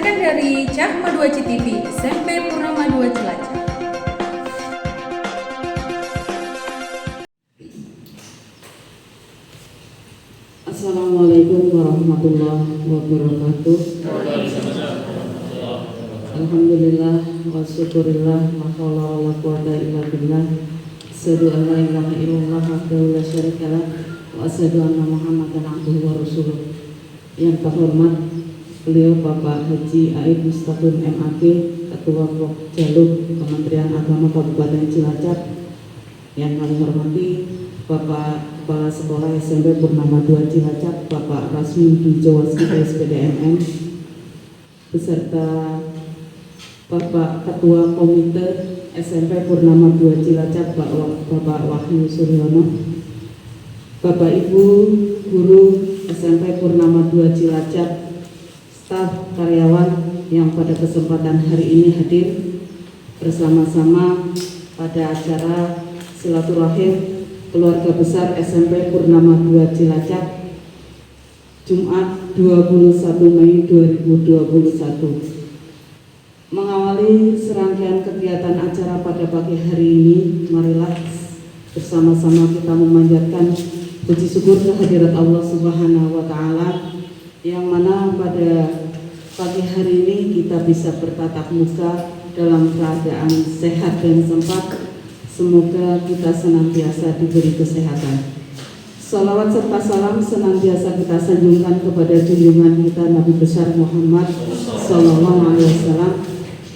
Disiarkan dari Cahma 2 CTV, SMP Purnama 2 Cilacap. Assalamualaikum warahmatullahi wabarakatuh. Alhamdulillah wa syukurillah wa haula wa la quwata illa billah. Asyhadu an la ilaha illallah wahdahu la syarikalah wa asyhadu anna Muhammadan abduhu wa rasuluh. Yang terhormat beliau Bapak Haji Aib Mustaqim MAG, Ketua Jaluk Kementerian Agama Kabupaten Cilacap. Yang kami hormati Bapak Kepala Sekolah SMP Purnama 2 Cilacap, Bapak Rasmi Wijowaskita SPDMM, beserta Bapak Ketua Komite SMP Purnama 2 Cilacap, Bapak Wahyu Suryono, Bapak Ibu Guru SMP Purnama 2 Cilacap, staf karyawan yang pada kesempatan hari ini hadir bersama-sama pada acara silaturahim keluarga besar SMP Purnama 2 Cilacap Jumat 21 Mei 2021. Mengawali serangkaian kegiatan acara pada pagi hari ini, marilah bersama-sama kita memanjatkan puji syukur kehadirat Allah Subhanahu wa Ta'ala, yang mana pada pagi hari ini kita bisa bertatap muka dalam keadaan sehat dan sempat. Semoga kita senantiasa diberi kesehatan. Salawat serta salam senantiasa kita sanjungkan kepada junjungan kita Nabi besar Muhammad Sallallahu Alaihi Wasallam,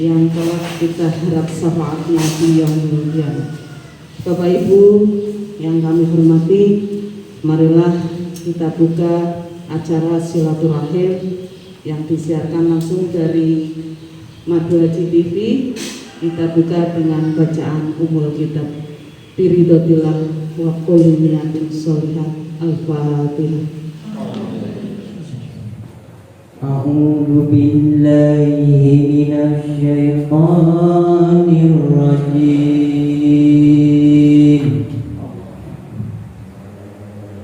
yang telah kita harap syafaatnya di yaumil qiyamah. Bapak Ibu yang kami hormati, marilah kita buka acara silaturahim yang disiarkan langsung dari Madu Haji TV. Kita buka dengan bacaan umul kitab Biridhatillah wa kulli niyatin sholihat. Al-Fatihah. A'udzu billahi minasy syaithanir rajim.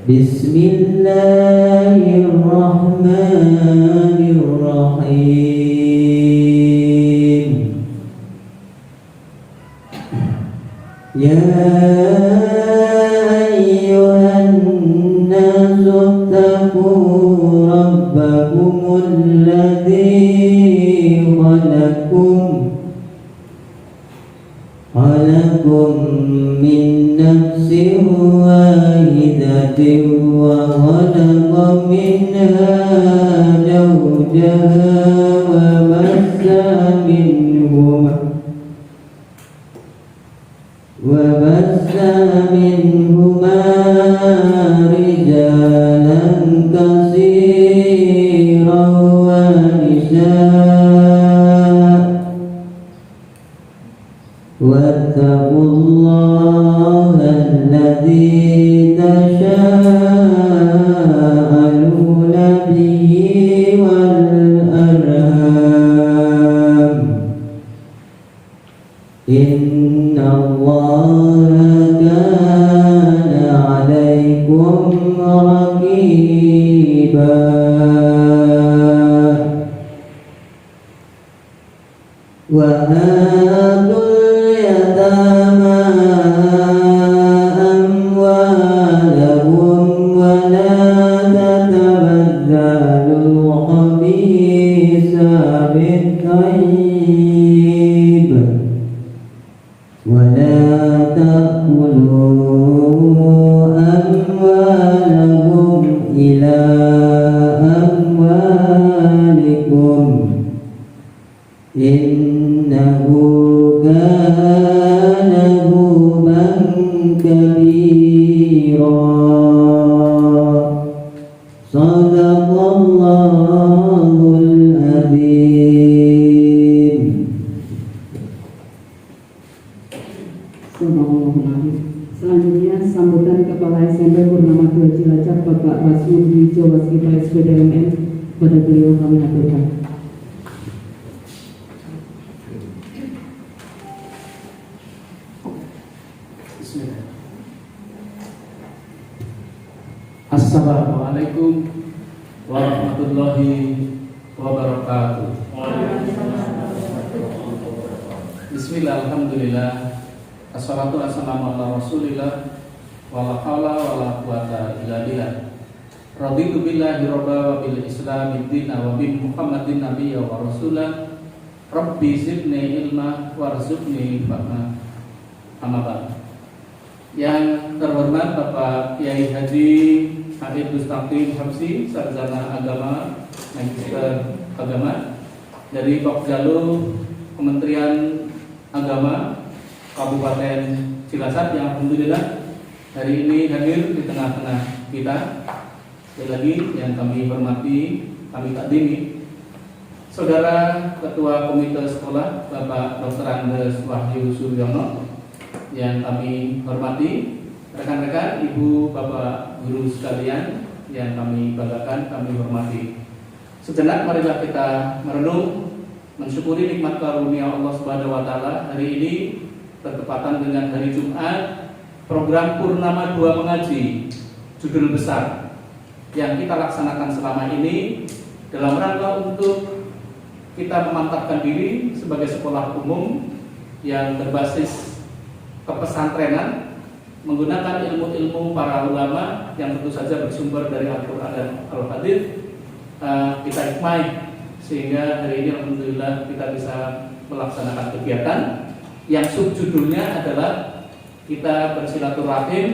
Bismillahirrahmanirrahim. Ya ayyuhan nasu taqu rabbakumul ladzi khalaqakum min nafsin wahidatin wa khalaqa minha zawjaha wa bassa minhuma rijalan katsiran wa nisaa. Wattaqullaha alladzi tasaaluna bihi wal arham. Innallaha kana 'alaikum raqiba. Wa atul yatama amwalahum wa la tatabaddalul khabitha bit-thayyib wa la ta'kulu amwalahum ila amwalikum. Innahu kana huban kabira. Sadaqallahul adzim. Selanjutnya sambutan Kepala SMP Purnama 2 Cilacap, Bapak Rasmi Wijowaskita SPDMM, pada beliau kami aturkan. Assalamualaikum warahmatullahi wabarakatuh. Bismillah, alhamdulillah, assalatu wassalamu ala rasulillah, wala hawla wala quwata illa billah. Raditu billahi robba wa bil islami dina wa bi muhammadin nabiyya wa rasulah. Rabbi zidni ilma warzuqni fahma. Amma ba'd. Yang terhormat Bapak Kiai Haji Habib Mustaqim Habsi, Sarjana Agama, Magister Agama dari Pokjalu Kementerian Agama Kabupaten Cilacap, yang alhamdulillah hari ini hadir di tengah-tengah kita. Sekali lagi yang kami hormati, kami takdimi Saudara Ketua Komite Sekolah Bapak Dr. Andes Wahyu Suryono, yang kami hormati rekan-rekan, ibu, bapak, guru sekalian yang kami banggakan, kami hormati. Sejenak marilah kita merenung, mensyukuri nikmat karunia Allah Subhanahu wa taala. Hari ini bertepatan dengan hari Jumat, program Purnama 2 Mengaji, judul besar yang kita laksanakan selama ini dalam rangka untuk kita memantapkan diri sebagai sekolah umum yang berbasis kepesantrenan, menggunakan ilmu-ilmu para ulama yang tentu saja bersumber dari Al-Quran dan Al-Hadits. Kita hikmah sehingga hari ini alhamdulillah kita bisa melaksanakan kegiatan yang subjudulnya adalah kita bersilaturahim,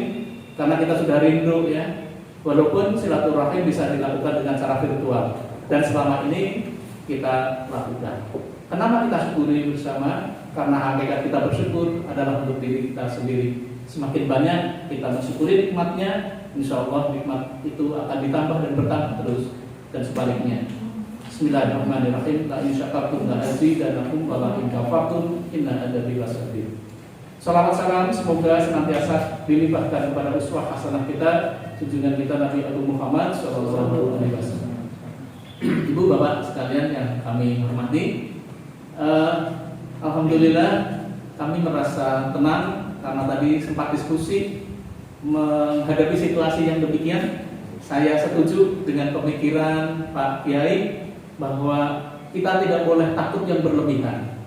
karena kita sudah rindu ya, walaupun silaturahim bisa dilakukan dengan cara virtual, dan selama ini kita lakukan. Kenapa kita syukuri bersama? Karena hakikat kita bersyukur adalah untuk diri kita sendiri. Semakin banyak kita mensyukuri nikmatnya, insya Allah nikmat itu akan ditambah dan bertambah terus, dan sebaliknya. Bismillahirrahmanirrahim. La in syakartum la azidanakum wa la in kafartum inna adabi lasyadid. Salawat salam semoga senantiasa dilimpahkan kepada uswah hasanah kita, junjungan kita Nabi Agung Muhammad sallallahu alaihi wasallam. Ibu bapak sekalian yang kami hormati, alhamdulillah kami merasa tenang karena tadi sempat diskusi menghadapi situasi yang demikian. Saya setuju dengan pemikiran Pak Kiai bahwa kita tidak boleh takut yang berlebihan,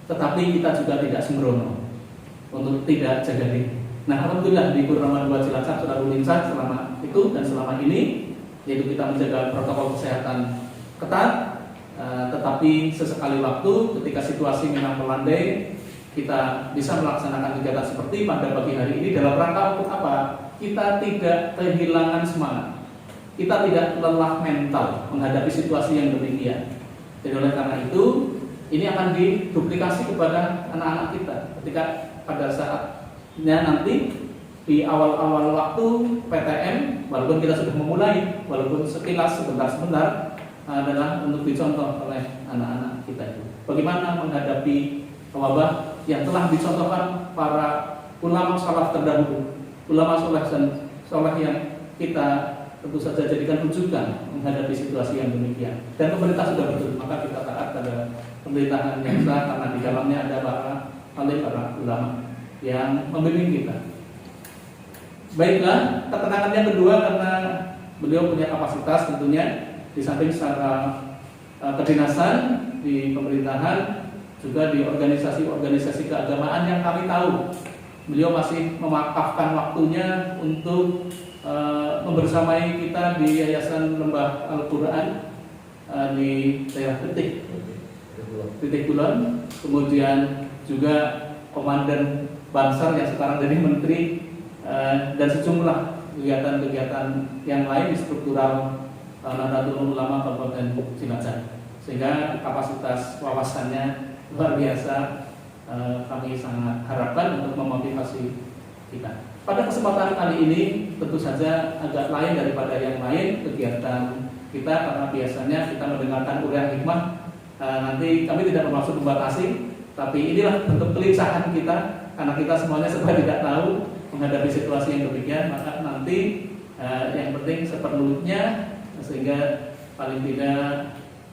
tetapi kita juga tidak sembrono untuk tidak jaga diri. Nah, alhamdulillah di Purnama 2 Cilacap selalu lincah selama itu dan selama ini, yaitu kita menjaga protokol kesehatan ketat, tetapi sesekali waktu ketika situasi memang melandai, kita bisa melaksanakan kegiatan seperti pada pagi hari ini dalam rangka untuk apa? Kita tidak kehilangan semangat, kita tidak lelah mental menghadapi situasi yang demikian. Jadi oleh karena itu, ini akan diduplikasi kepada anak-anak kita ketika pada saatnya nanti di awal-awal waktu PTM, walaupun kita sudah memulai, walaupun sekilas sebentar-sebentar, adalah untuk dicontoh oleh anak-anak kita itu. Bagaimana menghadapi wabah yang telah dicontohkan para ulama salaf terdahulu, ulama soleh yang kita tentu saja jadikan rujukan menghadapi situasi yang demikian. Dan pemerintah sudah betul, maka kita taat pada pemerintahan yang sah, karena di dalamnya ada para ulama yang membimbing kita. Baiklah, ketenangan yang kedua karena beliau punya kapasitas tentunya, di samping secara kedinasan di pemerintahan, juga di organisasi-organisasi keagamaan yang kami tahu beliau masih memakafkan waktunya untuk membersamai kita di Yayasan Lembah Al-Quran di daerah Titik Kulon, kemudian juga Komandan Bansar yang sekarang jadi Menteri, dan sejumlah kegiatan-kegiatan yang lain di struktural Nahdlatul Ulama Kabupaten Cilacap, sehingga kapasitas wawasannya luar biasa. Kami sangat harapkan untuk memotivasi kita. Pada kesempatan kali ini tentu saja agak lain daripada yang lain kegiatan kita, karena biasanya kita mendengarkan uraian hikmah. Nanti kami tidak bermaksud membatasi, tapi inilah bentuk kelincahan kita, karena kita semuanya serba tidak tahu menghadapi situasi yang demikian. Maka nanti yang penting seperlunya, sehingga paling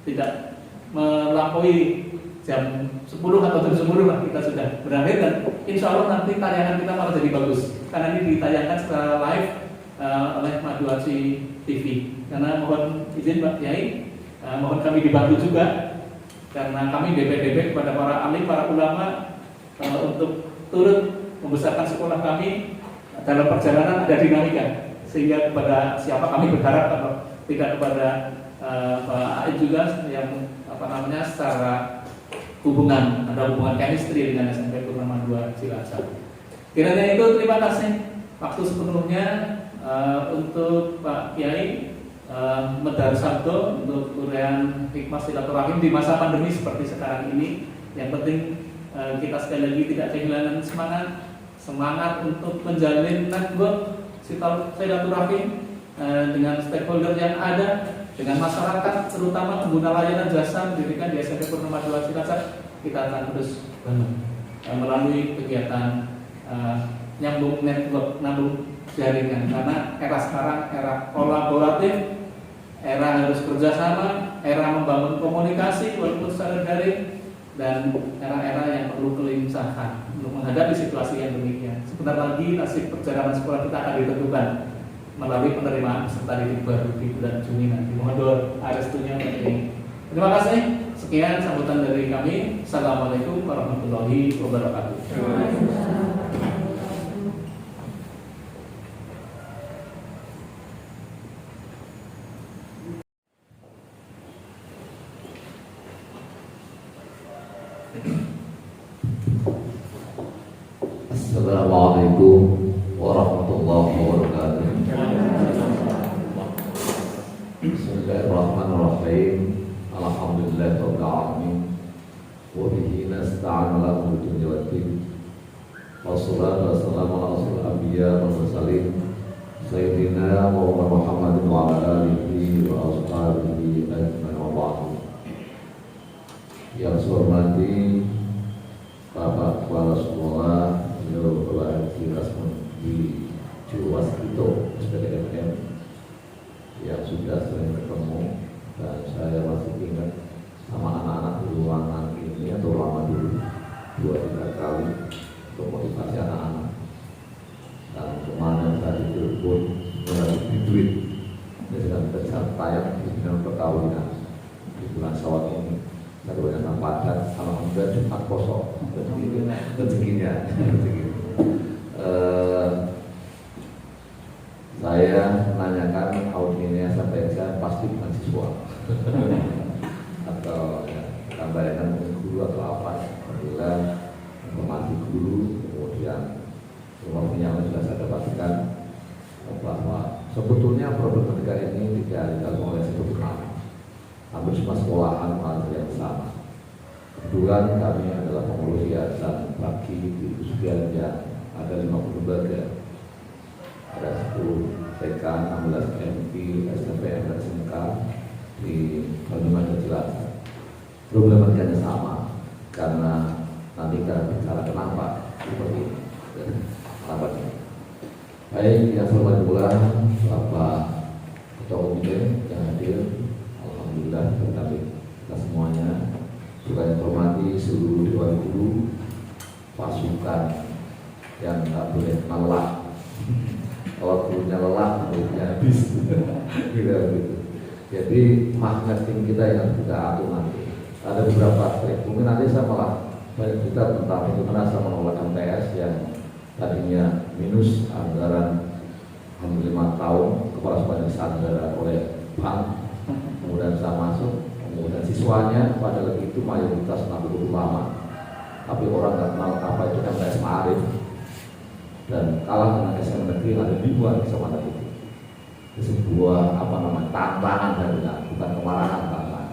tidak melampaui jam 10 atau jam 10 lah kita sudah berakhir, dan insya Allah nanti tayangan kita malah jadi bagus, karena ini ditayangkan secara live oleh Maduaci TV. Karena mohon izin Pak Kiai, mohon kami dibantu juga karena kami DP kepada para alim, para ulama untuk turut membesarkan sekolah kami. Dalam perjalanan ada dinamika, sehingga kepada siapa kami berharap atau tidak kepada Pak Aid juga yang secara ada hubungan chemistry dengan SMP Purnama 2 Cilacap. Kiranya itu, terima kasih waktu sepenuhnya untuk Pak Kiai Medar Sabdo untuk uraian hikmah silaturahim di masa pandemi seperti sekarang ini. Yang penting kita sekali lagi tidak kehilangan semangat untuk menjalin network silaturahim dengan stakeholder yang ada, dengan masyarakat, terutama pengguna layanan jasa pendidikan di SMP Purnama 2 Cilacap. Kita akan terus melalui kegiatan nyambung network, nyambung jaringan, karena era sekarang era kolaboratif, era harus kerjasama, era membangun komunikasi walaupun secara daring, dan era-era yang perlu kelincahan untuk menghadapi situasi yang demikian. Sebentar lagi nasib perjalanan sekolah kita akan ditentukan melalui penerimaan peserta didik baru di bulan Juni nanti. Mohon doa restunya penting. Terima kasih. Sekian sambutan dari kami. Assalamualaikum warahmatullahi wabarakatuh. Assalamualaikum warahmatullahi wabarakatuh. Bismillahirrahmanirrahim. Alhamdulillahirabbil alamin. Wa bihi nasta'inu ala umuri dunya waddin. Wassalatu wassalamu ala asyrofil anbiya wal mursalin sayyidina Muhammadin wa ala alihi wa ashabihi ajmain wa ba'du. Yang saya hormati Bapak Kepala Sekolah Bapak Haji Rasmun di Juwas itu SPDMM yang sudah sering ketemu, dan saya masih ingat sama anak-anak di ruangan ini atau lama dulu 2-3 kali untuk motivasi anak-anak. Dan kemarin tadi telepon melalui duit sedang berjalan tayang di bidang perkawinan di bulan Syawal ini. Baru yang padat, alhamdulillah Jumat kosong rezekinya. Saya menanyakan audiennya sampai saya pasti mahasiswa atau ya, tambahan mungkin guru atau apa. Alhamdulillah informasi guru, kemudian informasinya sudah saya dapatkan bahwa sebetulnya produk pendidikan ini tidak dilakukan oleh satu kami. Hampir semua sekolahan mengalami yang sama. Kebetulan kami adalah pengurus yayasan bagi di Usugian yang ada 50 lembaga, ada 10 TK, 16 MP, STPM dan SMK di Banyumas dan Cilacap. Problematikanya sama, karena nanti kita bicara kenapa seperti ini. Kenapa ini? Baik, yang saya hormati pula Bapak Ketua Komite yang hadir. Alhamdulillah berkati kita semuanya. Juga yang hormati seluruh dewan guru, pasukan yang tak boleh lelah. Kalau gurunya lelah, muridnya habis. Gitu. Jadi marketing kita yang kita atur nanti. Ada beberapa trik. Mungkin nanti saya malah banyak cerita tentang bagaimana saya menolak MTS yang tadinya minus anggaran hampir 5 tahun, kepala sekolah disandera oleh bank. Kemudian saya masuk, kemudian siswanya padahal itu mayoritas nabi ulama, tapi orang nggak kenal apa itu MTS Ma'arif, dan kalah dengan SMA negeri yang ada di luar kesempatan itu. Itu sebuah tantangan dari bukan kemarahan, tantangan.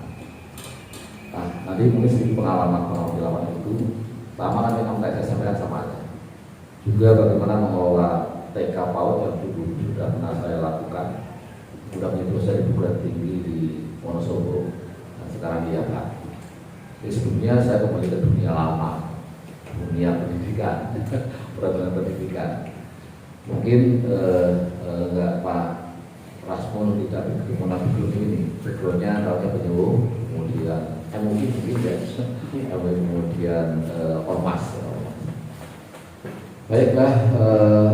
Nah, nanti mungkin sedikit pengalaman itu. Sama kan MTS SMP sama aja. Juga bagaimana mengelola TK PAUD yang dulu sudah pernah saya lakukan. Sudah menjadi saya di perguruan tinggi di Wonosobo, dan sekarang di Yaman. Jadi sebelumnya saya kembali ke dunia lama, dunia pendidikan, peraturan pendidikan. Mungkin enggak Pak Rasmun tidak begitu menafik ini, backgroundnya tahunya penyuluh, kemudian mungkin ya, kemudian ormas. Baiklah,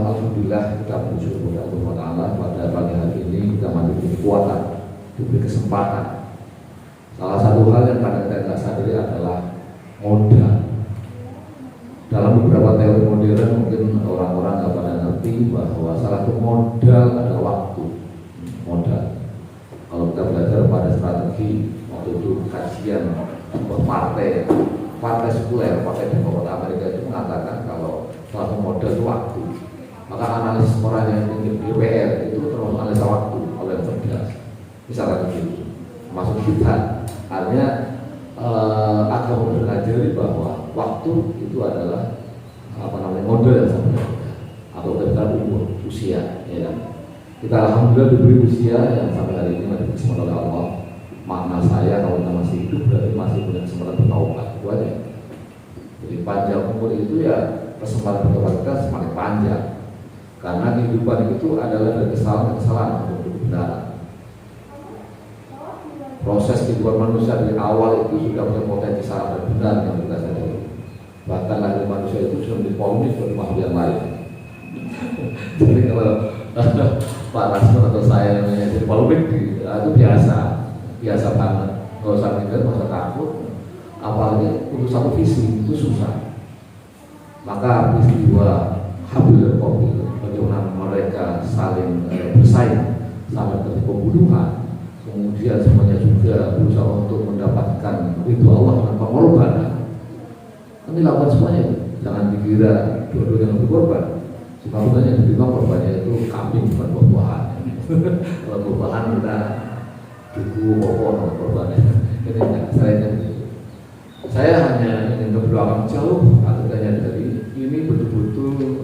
alhamdulillah kita bersyukur kepada Allah Taala pada pagi hari ini kita masih diberi kekuatan, diberi kesempatan. Salah satu hal yang kadang kita tidak sadari mungkin orang-orang nggak pada ngerti bahwa salah satu modal adalah waktu. Modal. Kalau kita belajar pada strategi waktu itu kajian partai sekuler, partai Demokrat Amerika itu mengatakan kalau salah satu modal itu waktu. Maka analisis orang yang ingin DPR itu termasuk analisa waktu oleh yang cerdas. Misalnya begitu. Maksud kita artinya agama mengajari bahwa waktu itu adalah modal yang sangat berharga. Atau kita umur, usia, ya kan? Kita alhamdulillah diberi usia yang sampai hari ini masih berkesempatan oleh Allah. Makna saya kalau kita masih hidup berarti masih punya kesempatan bertaubat, itu aja. Jadi panjang umur itu ya kesempatan bertobat kita semakin panjang. Karena kehidupan itu adalah dari kesalahan-kesalahan untuk kebenaran. Proses kehidupan manusia dari awal itu sudah punya potensi salah dan benar yang kita sadari. Bahkan lahir manusia itu sudah diponis oleh makhluk yang lain. Jadi kalau Pak Rasman atau saya yang jadi polemik itu biasa banget. Kalau usah mikir, nggak usah takut. Apalagi untuk satu visi itu susah. Maka peristiwa Habil dan Qabil, bagaimana mereka saling bersaing sampai terjadi pembunuhan. Kemudian semuanya juga berusaha untuk mendapatkan ridho Allah tanpa pengorbanan. Nanti lakukan semuanya, jangan dikira dua-duanya untuk korban. Sebenarnya yang diterima korbannya itu kambing bukan buah-buahan. Kalau buah-buahan kita duku pokok korbannya. Ini enggak, saya hanya ingin berdoa jauh artinya dari ini betul-betul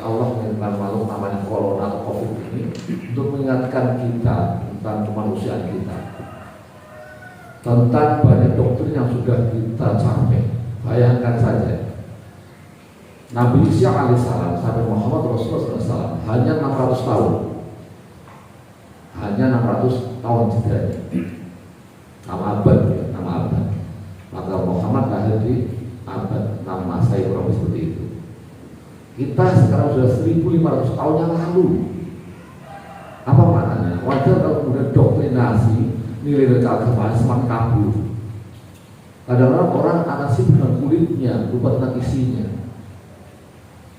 Allah mengingatkan makhluk namanya corona atau COVID ini untuk mengingatkan kita tentang kemanusiaan kita, tentang banyak doktrin yang sudah kita capai. Bayangkan saja Nabi Isa alaihissalam sampai Muhammad Rasulullah SAW hanya 600 tahun, hanya 600 tahun jedanya, 6 abad ya, 6 abad. Maka Muhammad lahir di abad 6 Masehi kurang seperti itu. Kita sekarang sudah 1500 tahun yang lalu. Apa maknanya? Wajar kalau kemudian doktrinasi nilai keagamaan semakin kabur. Kadang-kadang orang anasib dengan kulitnya, lupa tentang isinya.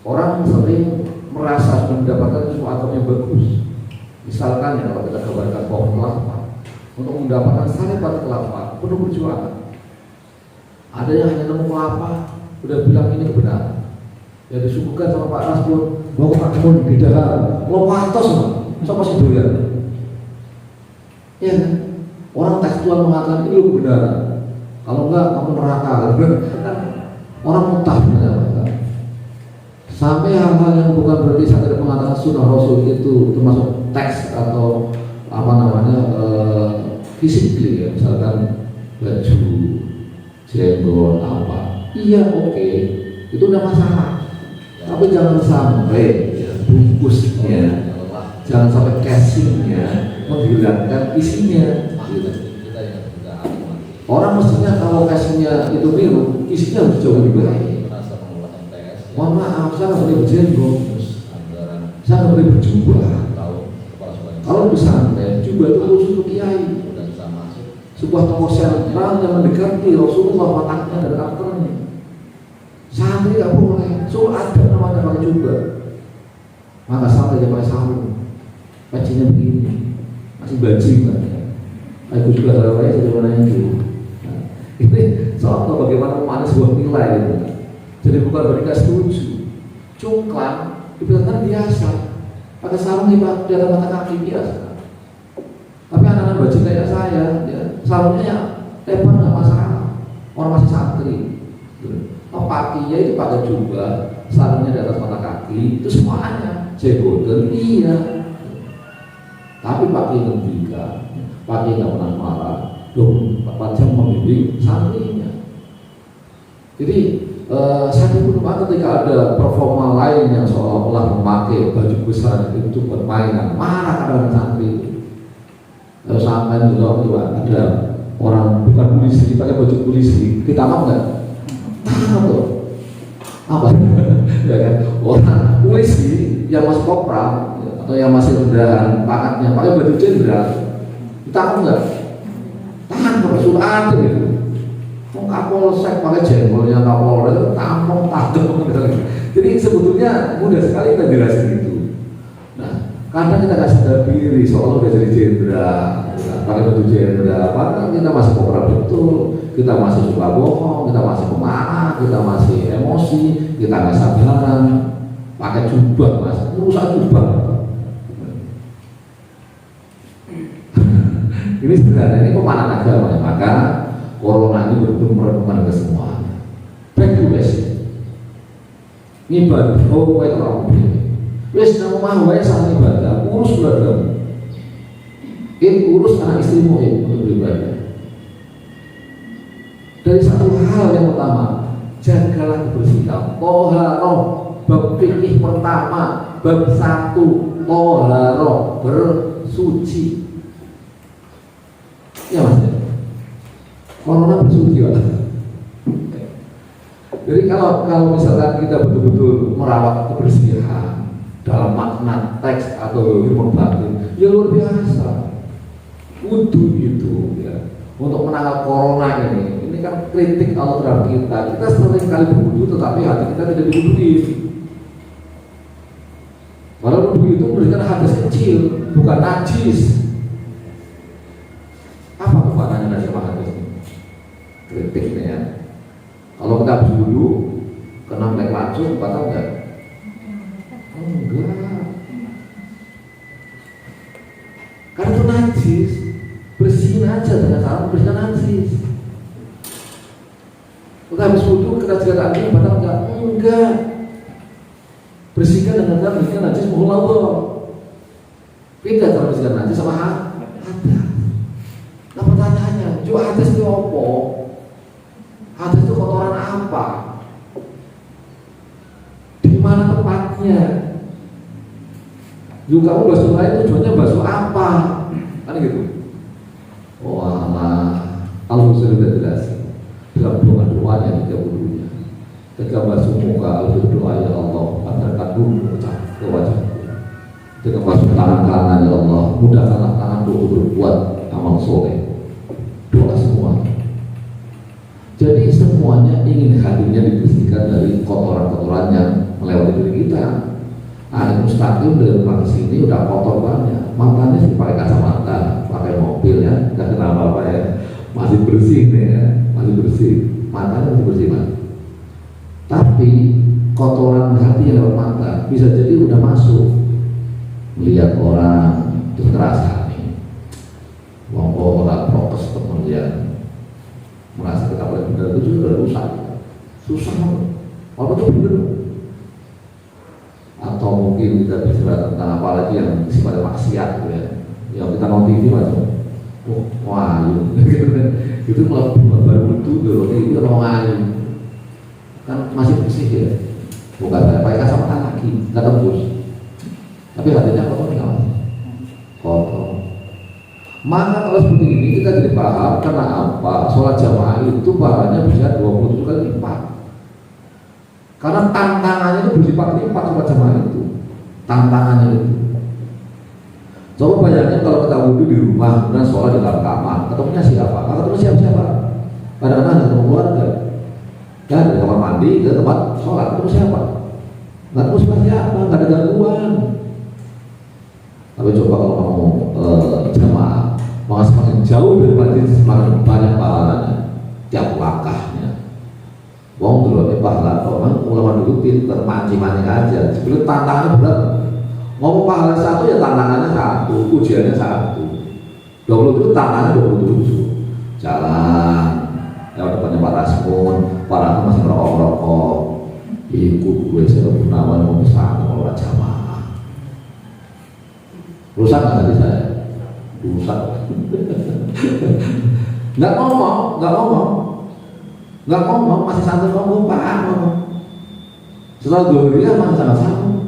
Orang sering merasa sudah mendapatkan sesuatu yang bagus. Misalkan ya kalau kita gambarkan pohon kelapa, untuk mendapatkan sari pada kelapa perlu perjuangan. Ada yang hanya nemu kelapa, udah bilang ini kebenaran. Ya disuguhkan sama Pak Rasbun, mau Pak Mun di dalam, lo pantas sama si doyan. Ya kan? Orang tekstual mengatakan ini kebenaran. Kalau enggak kamu neraka. Kan orang muntah benar. Sampai hal-hal yang bukan berarti saya tidak mengatakan sunnah Rasul itu termasuk teks atau fisik ya, misalkan baju, jenggot apa. Iya oke, itu udah masalah. Tapi jangan sampai bungkusnya, jangan sampai casingnya menghilangkan isinya. Orang mestinya kalau casingnya itu biru, isinya harus jauh lebih baik. Mohon maaf, saya nggak boleh berjenggot, saya nggak boleh berjubah. Kalau bisa santai, jubah itu khusus untuk kiai. Sebuah tokoh sentral yang mendekati Rasulullah wataknya dan karakternya. Santri nggak boleh, so ada namanya pakai jubah. Maka santri dia pakai sarung, bajunya begini, masih bajingan. Aku juga salah saya mana itu. Ini soal bagaimana memanai sebuah nilai itu. Jadi bukan berarti nggak setuju. Cungklang dibilangkan biasa, pakai sarung di atas mata kaki biasa. Tapi anak-anak baju kayak saya, ya, sarungnya lebar nggak masalah. Orang masih santri. Pakinya itu pakai jubah, sarungnya di atas mata kaki, itu semuanya. Jenggotan iya. Tapi pakai ngendika, pakai nggak pernah marah, 24 jam membimbing santrinya. Jadi santri pun ketika ada performa lain yang seolah-olah memakai baju besar itu buat mainan, marah kadang santri itu. Sampai juga ada orang bukan polisi pakai baju polisi, kita mau nggak? Tahu tuh apa? Ya kan? Orang polisi yang masih kopral atau yang masih rendahan pangkatnya pakai baju jenderal, kita mau nggak? Tahan sudah ada gitu. Kapolsek pakai jenggolnya Kapolres itu tampung tagel gitu. Jadi sebetulnya mudah sekali kita jelasin itu. Nah, karena kita nggak sadar diri seolah udah jadi jenderal, pakai baju jenderal, padahal kita masih kooperatif betul, kita masih suka bohong, kita masih pemarah, kita masih emosi, kita nggak sabaran, pakai jubah mas, rusak jubah. Ini sebenarnya ini pemahaman agama, maka corona ini betul merenungkan ke semuanya. Back to basic. Ibadah, oh baik orang begini. Wes kamu mau wae sama ibadah, urus keluargamu. Urus anak istrimu untuk beribadah. Dari satu hal yang utama, jagalah kebersihan. Toharoh, bab fikih pertama, bab 1, toharoh, bersuci. Ya mas, corona bersuci pak. Jadi kalau misalkan kita betul-betul merawat kebersihan dalam makna teks atau ilmu batin, ya luar biasa. Wudhu itu ya, untuk menangkal corona ini kan kritik Allah terhadap kita. Kita sering kali berwudhu, tetapi hati kita tidak diwudhui. Padahal wudhu itu memberikan hadas kecil, bukan najis. Apa hubungannya najis sama hadas ini? Kritiknya ya. Kalau kita habis wudhu, kena black racun, batal enggak? Enggak. Karena itu najis, bersihin aja dengan cara membersihkan najis. Kita habis wudhu, kita jaga kaki, batal enggak? Enggak. Bersihkan dengan cara membersihkan najis, mohon Allah. Beda cara membersihkan najis sama hadas. Nah pertanyaannya, juga hadas itu apa? Hadas itu kotoran apa? Di mana tempatnya? Juga kamu basuh lain tujuannya basuh apa? Kan gitu. Wah, Allah sudah jelas dalam doa-doanya tidak wudhunya. Ketika basuh muka, Allah berdoa ya Allah, pandarkan dulu ke wajahku. Ketika basuh tangan ya Allah, mudahkanlah tanganku berbuat amal soleh. Doa semua. Jadi semuanya ingin hatinya dibersihkan dari kotoran-kotoran yang melewati diri kita. Mustaqim dari rumah sini udah kotor banyak. Matanya sih pakai kacamata, pakai mobil ya, nggak kenapa apa ya, masih bersih nih ya, masih bersih. Matanya masih bersih mas. Tapi kotoran hati yang lewat mata bisa jadi udah masuk. Melihat orang terus terasa nih, orang prokes temen dia. Merasa kita paling benar itu sudah rusak, susah apa itu benar? Atau mungkin kita bicara tentang apa lagi yang sifatnya maksiat gitu ya, yang kita nonton TV macam, wah itu malah baru itu dulu itu orang kan masih bersih ya, bukan saya pakai kacamata lagi, nggak tembus, tapi hatinya kotor nggak kotor. Maka kalau seperti ini kita jadi paham karena apa? Sholat jamaah itu pahalanya bisa 27 kali lipat. Karena tantangannya itu bersifat lipat sholat jamaah itu. Tantangannya itu. Coba bayangin kalau kita wudhu di rumah, kemudian sholat di dalam kamar, ketemunya siapa? Nggak ketemu siapa-siapa. Kadang-kadang ada ketemu keluarga. Ya dari kamar mandi ke tempat sholat, ketemu siapa? Nggak ketemu siapa, nggak ada gangguan. Tapi coba kalau kamu jamaah, maka semakin jauh dari masjid semakin banyak pahalanya tiap langkahnya. Wong dulu pahala, orang ulama dulu pinter mancing-mancing aja. Sebelum tantangannya berat, ngomong pahala satu ya tantangannya satu, ujiannya satu. 20 itu tantangannya 27. Jalan, ya depannya Pak Rasmun, Pak Rasmun masih rokok-rokok. Ikut gue sebelum nama mau besar kalau jamaah. Rusak nggak tadi saya? Rusak. Nggak ngomong, masih santai ngomong, Pak ngomong. Setelah gloria masih sama-sama,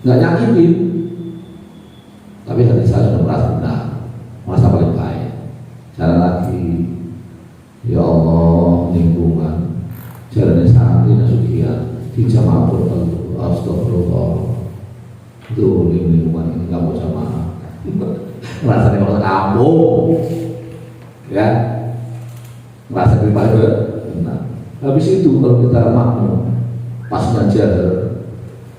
nggak nyakitin. Tapi hati saya sudah merasa benar, merasa paling baik. Jalan lagi, ya Allah lingkungan, jalannya santri nasukian, dijamah pun astagfirullah. Itu lingkungan ini nggak mau jamaah. Rasanya kalau kampung, ya, merasa daripada. Nah, habis itu kalau kita makmum pas ngajar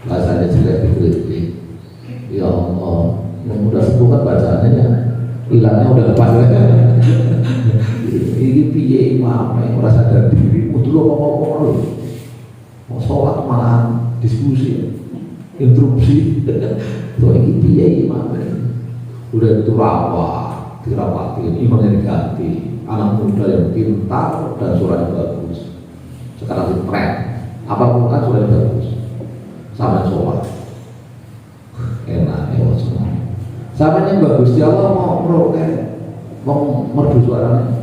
bahasanya jelek dikritik. Ya Allah, yang udah sepuh kan bacaannya ya, hilangnya udah lepas. Ini piye imam yang merasa sadar diri, dulu apa-apa loh. Mau sholat malah diskusi, interupsi. Tuh ini piye imam udah itu rapat, dirapatin, imamnya diganti, anak muda yang pintar dan suaranya bagus. Sekarang itu tren, apapun kan suaranya bagus, sama sholat. Enak ya semua. Sama yang bagus ya Allah mau merokok, mau merdu suaranya.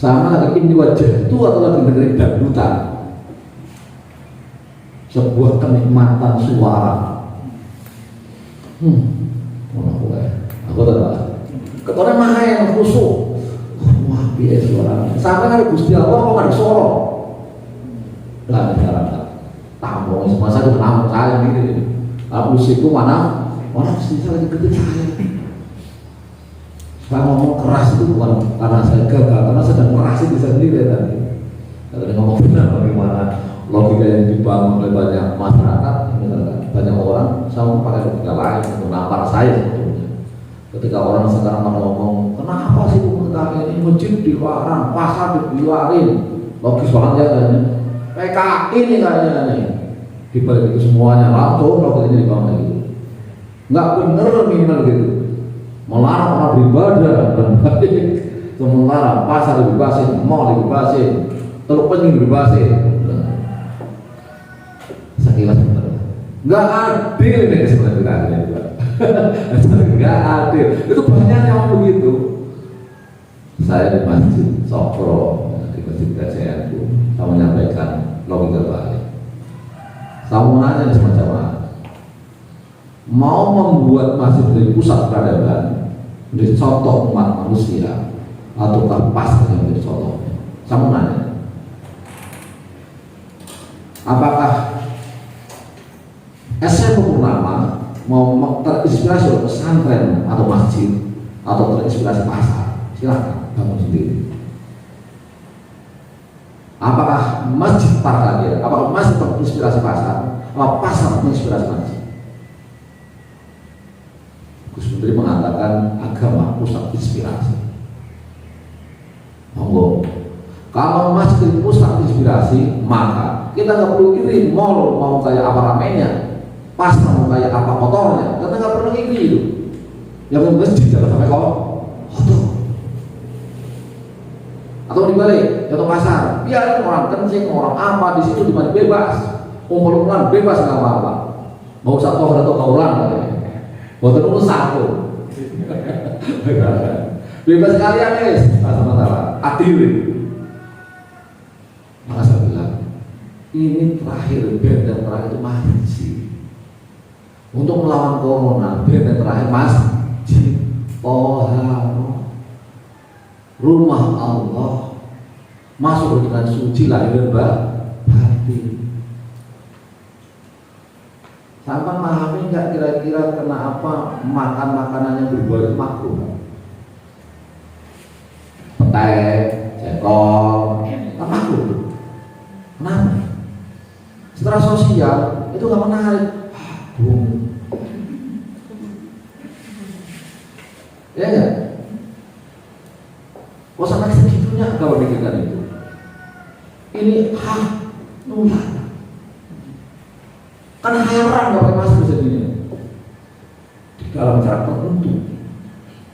Sama lagi ini wajah itu atau lagi dengerin dangdutan. Sebuah kenikmatan suara. Aku tahu. Ketone mah yang khusyuk. Wah biasa suaranya. Sama kan Gusti Allah kok nggak disorong. Lah ada tampung semua saya kenal saya gitu. Musikku mana sih saya lagi gede saya. Saya ngomong keras itu bukan karena saya gagal, karena saya sedang merasa bisa sendiri tadi. Kalau ngomong benar bagaimana logika yang dibangun oleh banyak masyarakat, misalkan banyak orang, saya pakai logika lain untuk nampar saya sebetulnya. Ketika orang sekarang ngomong, kenapa sih ini masjid dilarang, pasar diluarin, logis banget ya kayaknya. PKI ini kayaknya nih. Di balik itu semuanya langsung logikanya dibangun gitu. Nggak bener minimal gitu. Melarang orang beribadah dan baik, sementara pasar dibebasin, mall dibebasin, teluk penyu dibebasin. Sekilas bener. Nggak adil nih sebenarnya juga. Nggak adil. Itu banyak yang begitu. Saya di masjid Sokro, di masjid KCN itu, saya menyampaikan logika balik. Saya mau nanya semacam apa? Mau membuat masjid dari pusat peradaban menjadi contoh umat manusia ataukah pas dengan menjadi contohnya? Saya mau nanya, apakah SMP Purnama mau terinspirasi oleh pesantren atau masjid atau terinspirasi pasar? Silakan kamu sendiri. Apakah masjid Parkadil, apakah masjid terinspirasi pasar, apakah pasar terinspirasi masjid? Gus Menteri mengatakan agama pusat inspirasi. Monggo. Kalau masjid pusat inspirasi, maka kita nggak perlu iri mall mau kayak apa ramenya, pasar mau kayak apa kotornya, kita nggak perlu iri itu. Yang masjid jangan sampai kotor. Atau dibalik, atau pasar, biar orang kencing, orang apa di situ dimana bebas, umur-umuran bebas nggak apa-apa. Mau usah tohar atau kaulan katanya. Boten urusan tuh. Bebas kalian guys, masalah adil. Maka saya bilang, ini terakhir band yang terakhir itu masjid. Untuk melawan corona, band yang terakhir masjid. Rumah Allah masuk dengan suci lahir batin. Sampai memahami nggak kira-kira kenapa makan makanan yang berbau itu makruh? Petai, jengkol, makruh. Kenapa? Secara sosial itu nggak menarik. Ya nggak? Kok sampai segitunya kalau pikirkan itu? Ini nular. Kan heran nggak pakai masker jadinya. Di dalam jarak tertentu,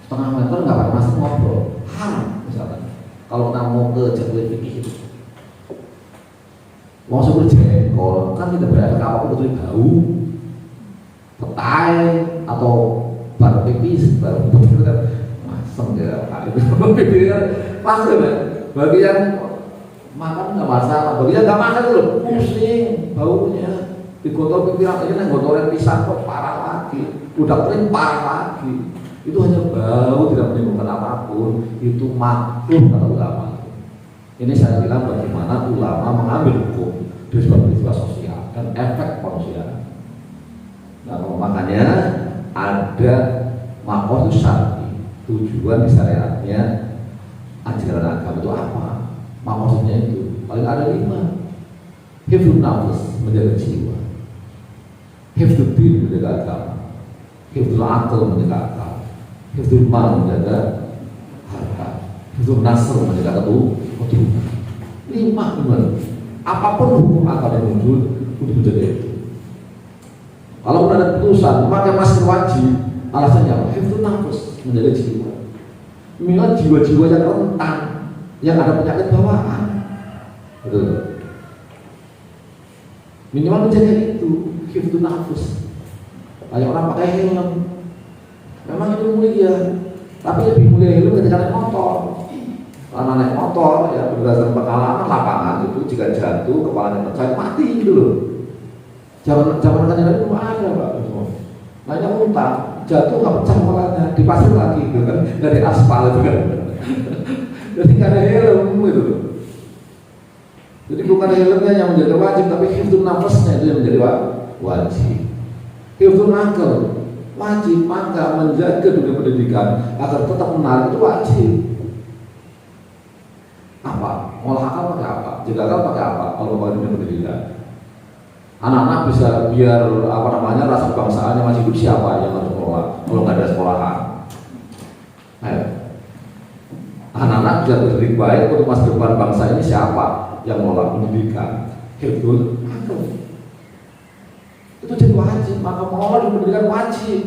setengah meter nggak pakai masker ngobrol, haram misalkan. Kalau kita mau ke jadwal fikih itu, mau sebut jengkol, kan tidak berada apa betul bau, petai atau baru pipis, baru betul kan, masem ya pak itu, masker ya. Bagi yang makan nggak masalah, bagi yang nggak makan itu pusing baunya. Digotol pikiran aja, gotolan pisang kok parah lagi, udah kering parah lagi. Itu hanya bau, tidak menimbulkan apapun. Itu makruh kata ulama. Ini saya bilang bagaimana ulama mengambil hukum dari sebuah peristiwa sosial dan efek manusia. Nah, makanya ada makosus syar'i, tujuan syariatnya ajaran agama itu apa? Maksudnya itu paling ada 5. Hifdzun nafs menjaga jiwa, hifdzud din menjaga agama, hifdzul aql menjaga akal, hifdzul mal menjaga harta, hifdzul nasr menjaga keturunan. 5 benar. Apapun hukum akal yang muncul untuk menjaga itu. Kalau ada keputusan memakai masker wajib, alasannya apa? Hifdzun nafs menjaga jiwa. Mengingat jiwa-jiwa yang rentan, yang ada penyakit bawaan, betul. Minimal menjaga itu, hifdzun nafs. Kayak orang pakai helm, memang itu mulia, tapi lebih mulia helm ketika naik motor. Karena naik motor, ya berdasarkan pengalaman lapangan itu jika jatuh kepalanya pecah mati gitu loh. Zaman kan itu belum ada Pak. Banyak utang, jatuh nggak pecah kepalanya, dipasir lagi gitu kan, dari aspal itu kan. Jadi nggak ada helm gitu loh. Jadi bukan helmnya yang menjadi wajib, tapi hifdzun nafasnya itu yang menjadi wajib. Hifdzun akal wajib, maka menjaga dunia pendidikan agar tetap menarik itu wajib. Apa? Olah akal pakai apa? Jaga akal pakai apa? Kalau pakai dunia pendidikan, anak-anak bisa biar rasa kebangsaannya masih hidup, siapa yang harus sekolah kalau nggak ada sekolahan? Ayo. Anak-anak bisa berdiri baik untuk masa depan bangsa ini, siapa yang mengelola pendidikan? Hifdzul akal. Itu jadi wajib, maka mengelola pendidikan wajib.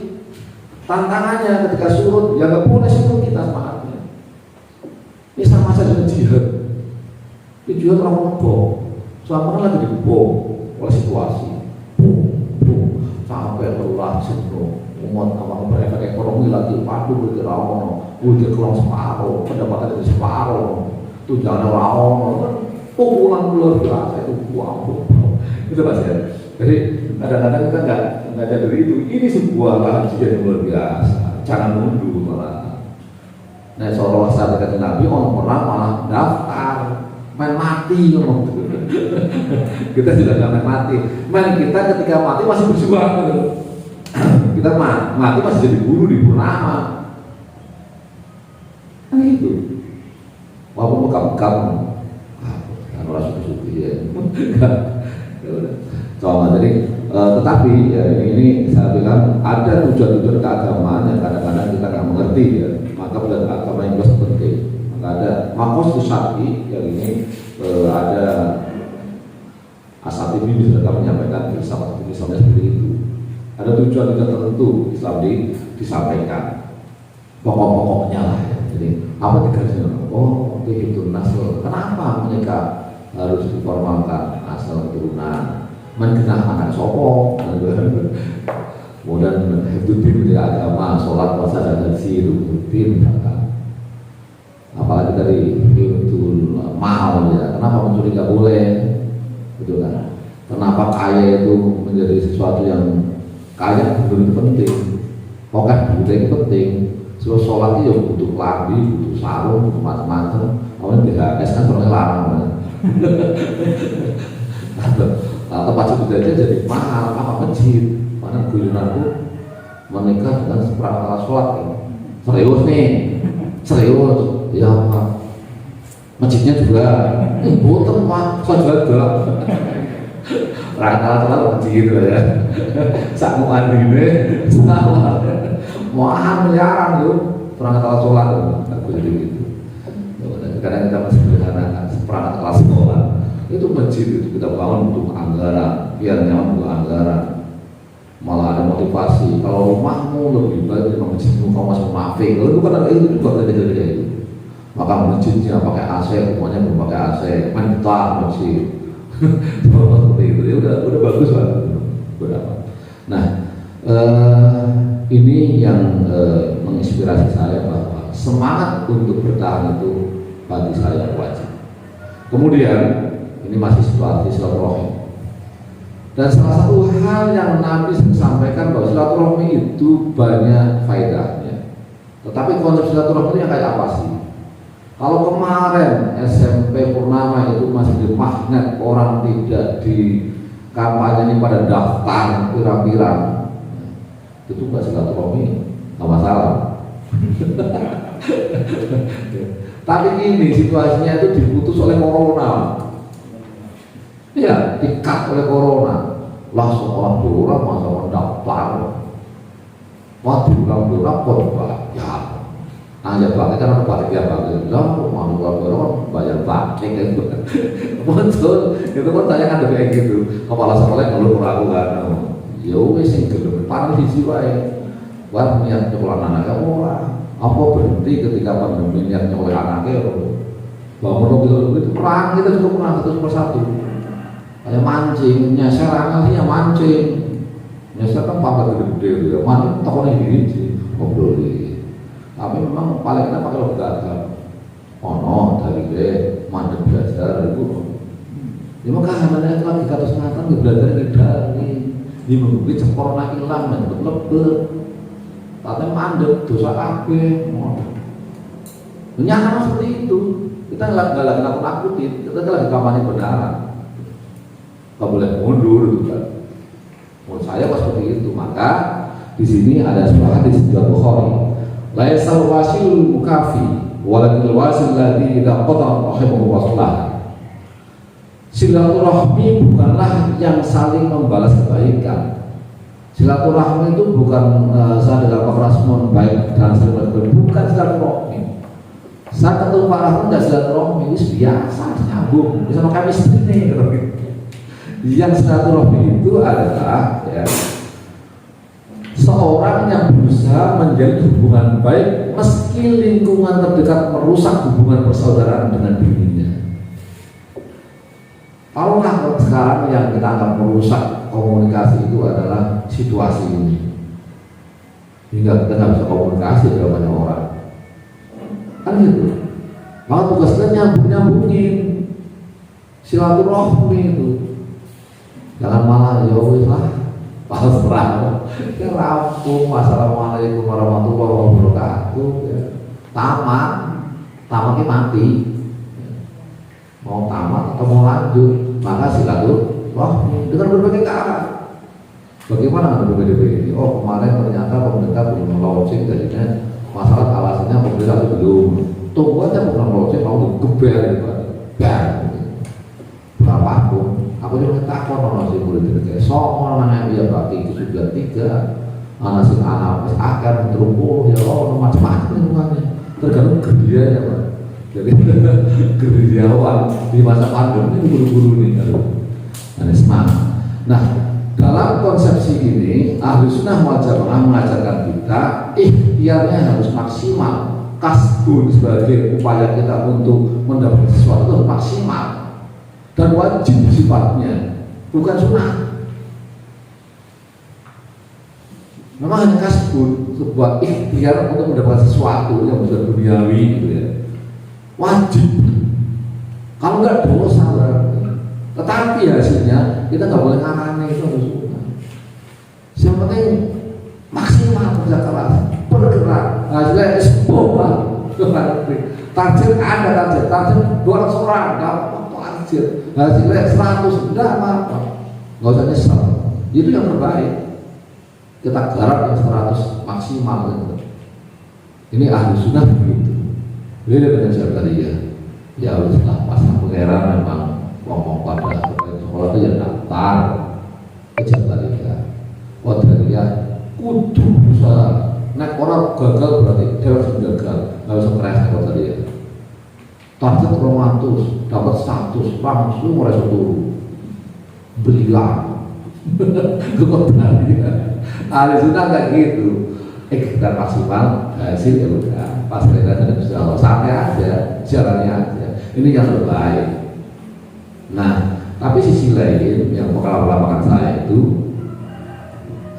Tantangannya ketika surut, ya nggak boleh surut kita semangatnya. Ini sama saja dengan jihad. Ini jihad orang ngebom, selama lagi dibom oleh situasi, sampai lelah jenuh, umat awal berefek ekonomi lagi, padu bergerak, udah kurang separuh, pendapatan itu separuh, tunjangan orang, pukulan luar biasa itu buang, itu pasti ya. Jadi kadang-kadang kita nggak ada dari itu. Ini sebuah kajian yang luar biasa. Jangan mundur malah. Nah, seolah saat kata Nabi, orang pernah malah daftar main mati ngomong. Kita sudah nggak main mati. Main kita ketika mati masih berjuang. Kita mati masih jadi guru di Purnama. Kan itu. Walaupun bekam-bekam, kan orang suka-suka ya. Soalnya jadi tetapi ya, ini saya bilang ada tujuan-tujuan keagamaan yang kadang-kadang kita nggak mengerti ya, maka belajar agama yang lebih penting. Maka ada makos syar'i yang ini ada Asy-Syatibi bisa menyampaikan misalnya seperti itu. Ada tujuan-tujuan tertentu Islam disampaikan pokok-pokoknya lah ya. Jadi apa dikasih? Oh itu nasl. Kenapa mereka harus diformalkan asal keturunan? Mengenal anak sopo, kemudian hifdzuddin dari agama, sholat, puasa, dan haji, rutin, apalagi dari hifdzul mal ya. Kenapa mencuri nggak boleh, gitu kan? Kenapa kaya itu menjadi sesuatu yang kaya begitu penting? Pokoknya budaya itu penting. Sebab sholat itu butuh klambi, butuh sarung, butuh macam-macam. Awalnya DHS kan orangnya larang. Tempat sudah jadi mahal, apa masjid? Mana guyonanku menikah dengan seperangkat alat sholat ya. Serius nih, serius. Ya Pak, masjidnya juga boten Pak, sholat juga. Rangkal sholat masjid ya. Sakuan ini, salah. Mahal miliaran tuh perangkat alat sholat. Aku jadi gitu. Kadang kita masih sederhana seperangkat alat sholat. Itu masjid itu kita bangun untuk anggaran, biar nyaman untuk anggaran. Malah ada motivasi. Kalau rumahmu lebih baik dari masjidmu, kamu masih munafik. Lalu bukan ada itu juga kerja itu. Maka masjidnya pakai AC, semuanya belum pakai AC, main gitar masjid. Seperti itu ya udah bagus banget. Berapa? Nah, ini yang menginspirasi saya bahwa semangat untuk bertahan itu bagi saya wajib. Kemudian ini masih situasi silaturahmi. Dan salah satu hal yang Nabi sampaikan bahwa silaturahmi itu banyak faedahnya. Tetapi konsep silaturahmi yang kayak apa sih? Kalau kemarin SMP Purnama itu masih di magnet, orang tidak di kampanye pada daftar pirang-pirang, itu nggak silaturahmi, nggak masalah. Tapi ini situasinya itu diputus oleh corona. Ya, di-cut oleh corona. Lah sekolah Blora masa mendaftar. Waduh, kalau Blora kok bayar. Nah, ya batik kan ada batik ya batik. Lah, mau Blora bayar batik kan. Betul, itu kan saya kan kayak gitu. Kepala sekolah ngeluh aku kan. Ya wis sing gelem parah siji wae. Wah niat nyekolah anaknya ora. Apa berhenti ketika pandemi niat nyekolah anaknya ora. Bangun itu perang kita sudah perang satu persatu. Kayak mancing, nyasar anaknya mancing. Nyasar kan pakai gede-gede ya. Mana tokonya gini sih ngobrol di. Tapi memang paling enak pakai logika agama. Ono dari mandek belajar itu. Ya maka anaknya lagi kata sengatan belajar dari. Dia mengubi cepor nak hilang dan lebet. Tapi mandek dosa kabeh. Nyata seperti itu. Kita nggak lagi nakut-nakutin, kita lagi kampanye benaran. Nggak boleh mundur gitu kan. Menurut saya pas seperti itu. Maka di sini ada sebuah hadis riwayat Bukhari. Laisal wasil mukafi, walakin wasil ladzi idza qata rahimahu waslah. Silaturahmi bukanlah yang saling membalas kebaikan. Silaturahmi itu bukan saya dalam respon baik dan saling berkebaikan, bukan silaturahmi. Saya ketemu Pak Rahman tidak silaturahmi, itu biasa nyambung, bisa makan istri nih. Yang silaturahmi itu adalah ya, seorang yang berusaha menjalin hubungan baik meski lingkungan terdekat merusak hubungan persaudaraan dengan dirinya. Kalau sekarang yang kita anggap merusak komunikasi itu adalah situasi ini, hingga kita nggak bisa komunikasi dengan banyak orang. Kan gitu. Maka tugas kita nyambungin silaturahmi itu. Jangan malah ya wis lah, balas terang. Ya rampung, assalamualaikum warahmatullahi wabarakatuh. Ya. Tamatnya mati. Mau tamat atau mau lanjut, maka silaturahmi dengan berbagai cara. Bagaimana dengan BPDB ini? Oh kemarin ternyata pemerintah belum launching jadinya. Masalah alasannya pemerintah belum. Tunggu aja bukan launching mau gebel gitu. Berapapun. Aku juga takut orang sih boleh kayak soal mana dia berarti itu sudah 3 anak sih anak akan terumpul ya macam-macam lingkungannya tergantung kerjanya Pak. Jadi kerjaan di masa pandemi ini buru-buru nih kalau ada semangat. Nah dalam konsepsi ini Ahlus Sunnah wal Jamaah mengajarkan kita ikhtiarnya harus maksimal. Kasbun sebagai upaya kita untuk mendapatkan sesuatu harus maksimal dan wajib sifatnya, bukan sunnah. Memang hanya kasbun, sebuah ikhtiar untuk mendapatkan sesuatu yang bisa duniawi gitu ya. Wajib. Kalau enggak dosa berarti. Tetapi hasilnya kita nggak boleh ngarane, itu harus sunnah. Yang penting maksimal kerja keras, bergerak. Hasilnya sebuah target ada target 200 orang, nggak target. Hasilnya 100, enggak apa-apa, nggak usah nyesel. Itu yang terbaik. Kita garap yang 100 maksimal gitu. Ini Ahlus Sunnah begitu. Beda dengan siapa tadi ya. Ya haruslah pasang pengeran memang ngomong pada sekolah itu ya daftar kejabatannya. Oh dari ya kudu bisa naik orang gagal berarti dia harus gagal, nggak usah keras kalau tadi ya. Target 200 dapat 100 langsung mulai turun berilang kekotaan. Ahlus Sunnah nggak gitu. Kita maksimal hasil ya udah pas mereka sudah santai aja, jalannya aja. Ini yang terbaik. Nah, tapi sisi lain yang pengalaman saya itu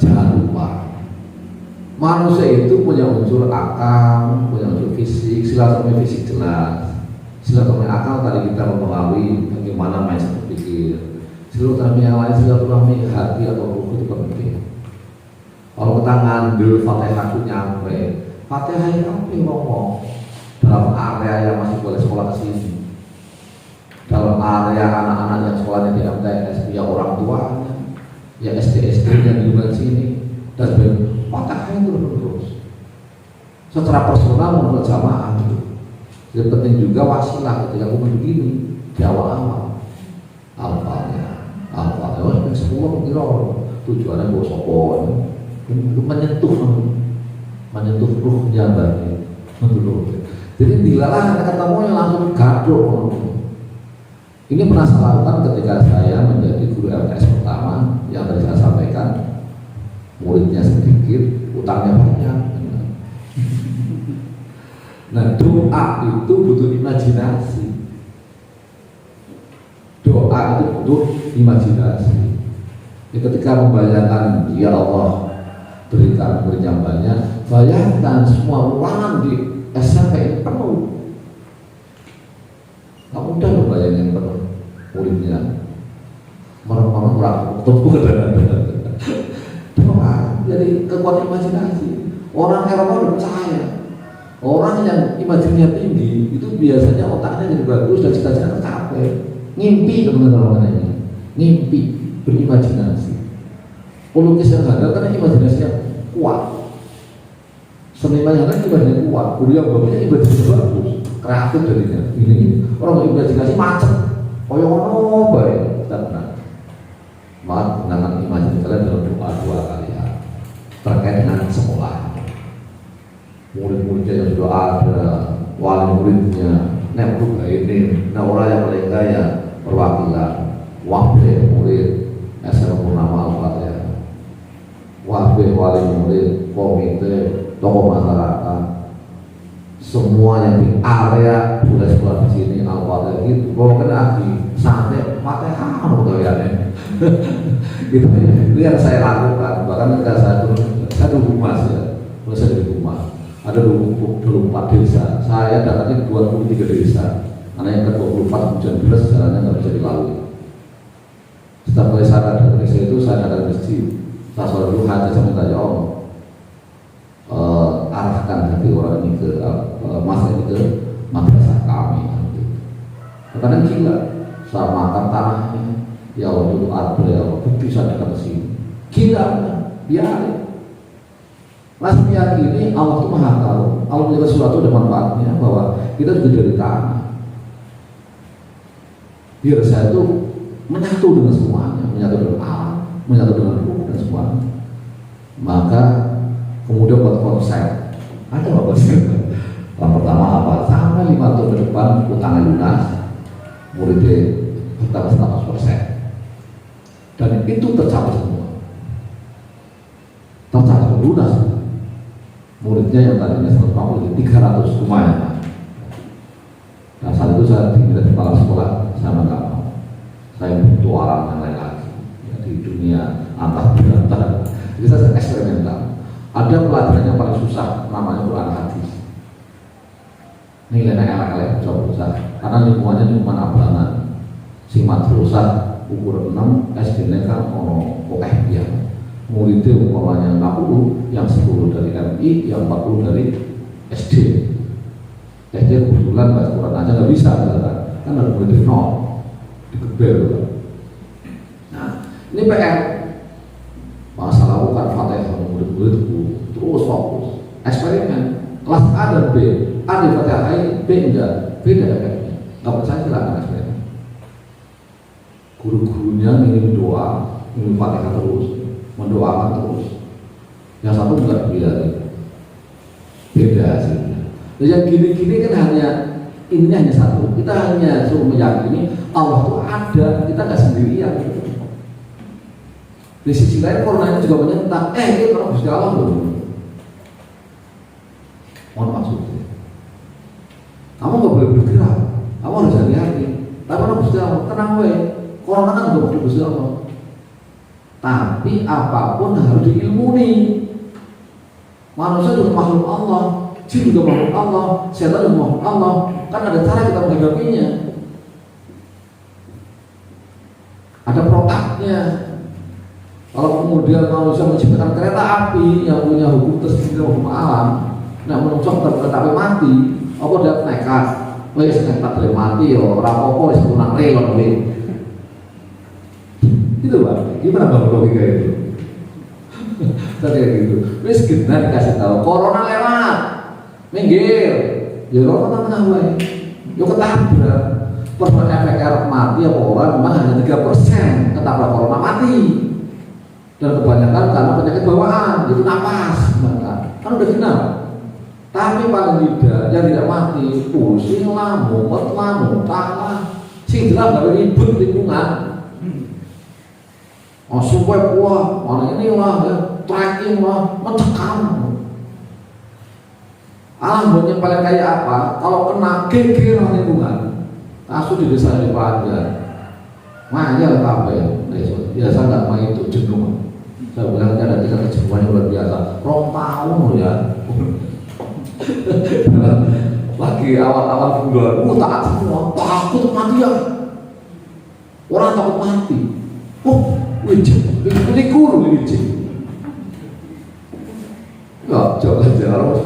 jangan lupa manusia itu punya unsur akal, punya unsur fisik. Silaturahmi fisik jelas. Silaturahmi akal tadi kita mempengaruhi bagaimana mindset berpikir. Silaturahmi yang lain, silaturahmi hati atau ruh itu penting. Kalau kita ngandel Fatihah itu nyampe, Fatihah itu ngomong dalam area yang masih boleh sekolah ke sini, dalam area anak-anak yang sekolahnya di MTS, ya orang tuanya, ya SD yang di luar sini, dan Fatihah itu terus. Secara personal menurut jamaah itu, jadi penting juga wasilah ketika aku begini di awal-awal, alfanya. Al-Fatihah ping 10 kira tujuannya buat sapa itu menyentuh ruhnya bagi menurut. Jadi dilarang ketemu yang langsung gadok. Ini pernah saya lakukan ketika saya menjadi guru LKS pertama yang tadi saya sampaikan, muridnya sedikit, utangnya banyak. Nah, doa itu butuh imajinasi. Doa itu butuh imajinasi. Ketika membayangkan, ya Allah berikan murid yang banyak, bayangkan semua ruangan di SMP penuh. Nggak mudah loh bayangin penuh muridnya. Merem-merem tubuh doa jadi kekuatan imajinasi. Orang Eropa udah percaya. Orang yang imajinasinya tinggi itu biasanya otaknya jadi bagus dan cita-cita tercapai. Ngimpi teman-teman ini, ngimpi, berimajinasi. Pelukis yang handal karena imajinasinya kuat. Seniman yang kan imajinasinya kuat, guru yang bagusnya imajinasinya bagus, kreatif jadinya. Ini orang imajinasi macet, koyo baik, kita tenang. Maka gunakan imajinasi kalian dalam doa kalian terkait dengan sekolah. Murid-muridnya yang sudah ada, wali muridnya, nek ini, nah orang yang paling kaya perwakilan, wakil murid, SMA Purnama Al-Fatihah, wakil wali murid, komite, tokoh masyarakat, semua yang di area budaya sekolah di sini Al-Fatihah itu, bahkan lagi sampai Fatihah kayaknya. Itu yang saya lakukan. Bahkan ketika saya dulu humas ya, mulai saya di rumah. Ada 24 desa, saya datangnya 23 desa. Karena yang ke-24 hujan deras jalannya nggak bisa dilalui. Setelah mulai saya datang ke desa itu, saya datang ke masjid. Saya sholat dulu hajat, saya minta ya Allah, arahkan hati orang ini ke masa ini ke madrasah kami. Kadang gila, saya makan tanahnya, ya Allah itu ada ya Allah, bukti saya datang ke sini. Gila, biarin. Masih meyakini Allah itu maha tahu. Allah punya sesuatu ada manfaatnya, bahwa kita juga dari tanah. Biar saya itu menyatu dengan semuanya, menyatu dengan alam, menyatu dengan ruh dan semuanya. Maka kemudian buat konsep, ada apa konsep? Yang pertama apa? Sampai 5 tahun ke depan utangnya lunas, muridnya bertambah 100%. Dan itu tercapai semua, tercapai lunas. Muridnya yang tadinya 150 300 lumayan. Nah saat itu saya diminta kepala sekolah, saya nggak mau. Saya butuh orang yang lain lagi ya, di dunia antah berantah. Jadi saya eksperimental. Ada pelajaran yang paling susah, namanya Quran hadis. Nilainya elek-elek, coba karena lingkungannya lingkungan abangan. Si madrasah ukur 6, SD-nya kan ono pokoknya dia. Muridnya umpamanya 60, yang 10 dari MI, yang 40 dari SD. SD kebetulan baca Quran aja nggak bisa, kan harus mulai dari nol, digeber. Nah, ini PR. Masalah bukan Fatihah, murid-murid terus fokus, eksperimen. Kelas A dan B, A di Fatihah, B enggak, beda efeknya. Nggak percaya silakan eksperimen. Guru-gurunya ngirim doa, ngirim Fatihah terus, mendoakan terus. Yang satu enggak beda hasilnya. Yang gini-gini kan ini hanya satu. Kita hanya suruh meyakini Allah itu ada, kita nggak sendirian. Di sisi lain corona ini juga menyentak. Ini orang Gusti Allah loh. Mohon maksudnya. Kamu nggak boleh bergerak. Kamu harus hati-hati. Tapi orang Gusti Allah tenang we. Corona kan juga butuh Gusti Allah. Tapi apapun harus diilmuni. Manusia juga makhluk Allah, jin juga makhluk Allah, setan juga makhluk Allah. Kan ada cara kita menghadapinya. Ada protapnya. Kalau kemudian manusia menciptakan kereta api yang punya hukum tersendiri, hukum alam, nah manusia kereta api mati, apa dia nekat? Wes nekat dari mati, orang apa wes punang relon itu Pak, gimana Bang logika itu? Kayak gitu. Wis kita dikasih tahu, corona lewat, minggir. Ya corona tenang wae. Yo ketabrak. Persoalan efek mati apa orang memang hanya 3% ketabrak corona mati. Dan kebanyakan karena penyakit bawaan, itu napas, kan udah kenal. Tapi paling tidak yang tidak mati, pusing lah, mumet lah, muntah lah, sing jelas gak ribut lingkungan. Oh supaya puas, mana ini lah, ya, tracking lah, mencekam. Yang paling kayak apa? Kalau kena geger lingkungan, kasus di desa di Panjang, mahal kabeh. Biasa nggak main itu jenuh. Saya bilang ada tingkat kejenuhan yang luar biasa. 2 tahun ya. Lagi awal-awal bulan, taat semua, takut mati ya. Orang takut mati. Wajib, ini guru wajib. Ya, jalan-jalan.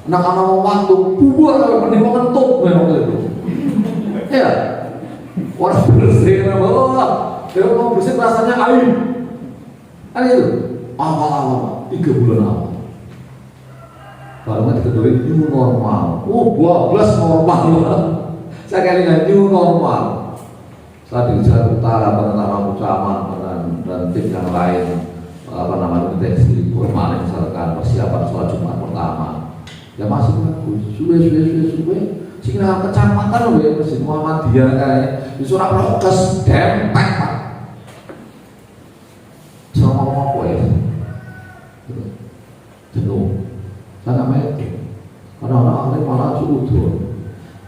Anak-anak mau waktu, bubar kalau mending mau ngentuk memang itu. Ya, orang bersih memang. Dia mau bersih rasanya air. Kan itu, awal-awal 3 bulan awal. Baru kedua new normal. 12 normal. Saya kali dengan new normal. Saya di Jakarta Utara, penentang Caman dan tim yang lain, deteksi formal misalkan persiapan sholat Jumat pertama. Ya masih bagus. Suwe. Sehingga kecamatan loh ya Masjid Muhammadiyah kayak di Surah Prokes dempet Pak. Sama ngomong apa ya? Jenuh. Saya nggak main. Kadang-kadang malah suudon.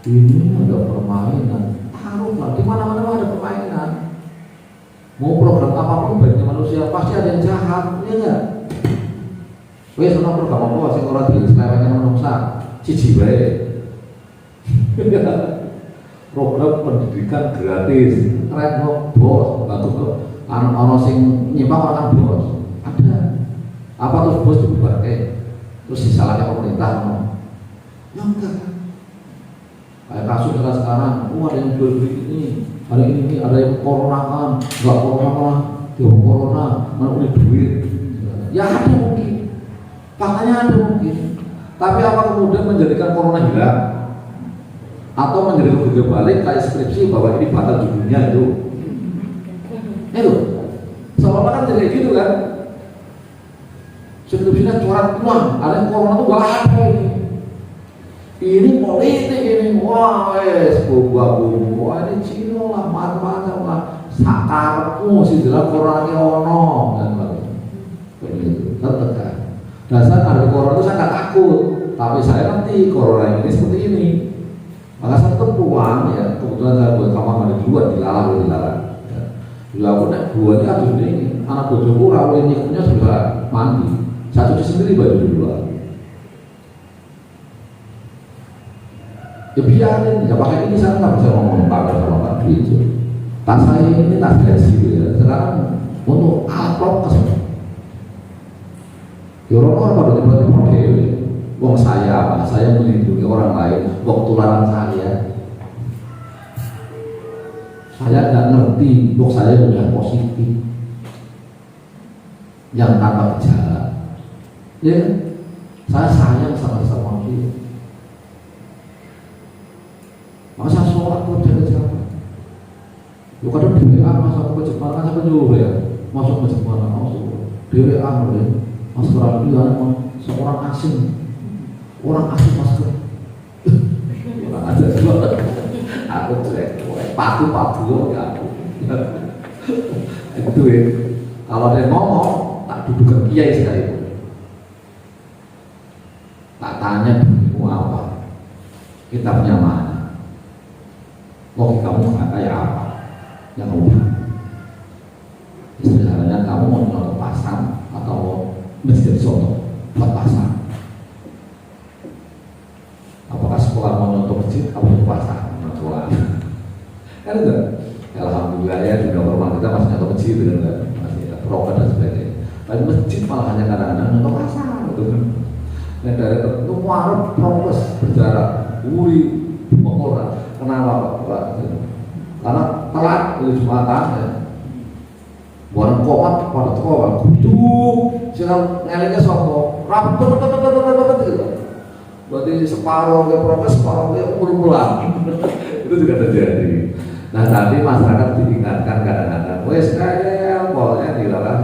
Ini ada permainan. Taruhlah di mana-mana ada permainan. Mau program apapun baiknya manusia pasti ada yang jahat, ya enggak? Wes ono program apa sing ora diselewengke manungsa? Siji wae. Program pendidikan gratis. Keren kok, bos. Bagus kok. Ono sing nyimpang orang bos. Ada. Apa terus bos dibubarke? Terus disalahkan pemerintah no? Ya enggak. Kayak kasus sekarang, ada yang jual beli ini, ada ini, ada yang corona kan, enggak corona, dia corona, mana punya duit. Ya ada mungkin, faktanya ada mungkin. Tapi apa kemudian menjadikan corona hilang? Atau menjadikan bergerak balik kayak skripsi bahwa ini batal judulnya itu? Itu, seolah kan jadi gitu kan? Skripsinya coret uang, ada yang corona tuh gak ada ini. Ini politik ini, wah bumbu, wah ini Cina lah, macam-macam lah. Sakarmu sih jelas corona ini ono dan begitu, tertekan. Dasar ada corona itu saya nggak takut, tapi saya nanti corona ini seperti ini. Maka saya tempuan ya, kebetulan saya buat kamar mandi dua dilarang. Dilarang nek buahnya aduh ini, anak bojoku rawon nyikunya sudah mandi, saya cuci sendiri baju di luar. Ya biarin, ya pakai ini saya nggak bisa ngomong pakai sama Pak Dwi itu. Tas saya ini tas gaji ya, sekarang untuk alat prokes. Ya orang pada tiba-tiba wong saya melindungi orang lain, wong tularan saya nggak ngerti, wong saya udah positif, yang tanpa gejala. Ya, saya sayang sama dia. Masa sholat kok jaga siapa? Lu kadang DWA masuk ke Jepang kan sampai nyuruh ya, masuk ke Jepang masuk DWA ya, masuk rapian seorang asing masuk. Orang aja juga, aku jelek, patu ya aku. Itu ya, kalau dia ngomong tak duduk kiai sekali. Tak tanya dirimu apa, kita punya mana? Logika kamu kayak apa yang kamu bilang? Istilahnya kamu mau nyontok pasang atau masjid contoh buat pasang? Apakah sekolah mau nyontok masjid atau nyontok pasang? Sekolah kan enggak? Alhamdulillah ya di rumah kita masih nyontok masjid kan, masih ada proker dan sebagainya. Tapi masjid malah hanya kadang-kadang nyontok pasang gitu kan. Dan dari itu warung prokes berjarak, orang. Kenapa Pak? Karena telat dari Jumatan ya. Bukan komat pada sekolah, duduk, jangan ngelengnya sopo, rapat gitu. Berarti separuh ke prokes, separuh ke umur-umuran. Itu juga terjadi. Nah tapi masyarakat diingatkan kadang-kadang, wes kayak pokoknya dilarang.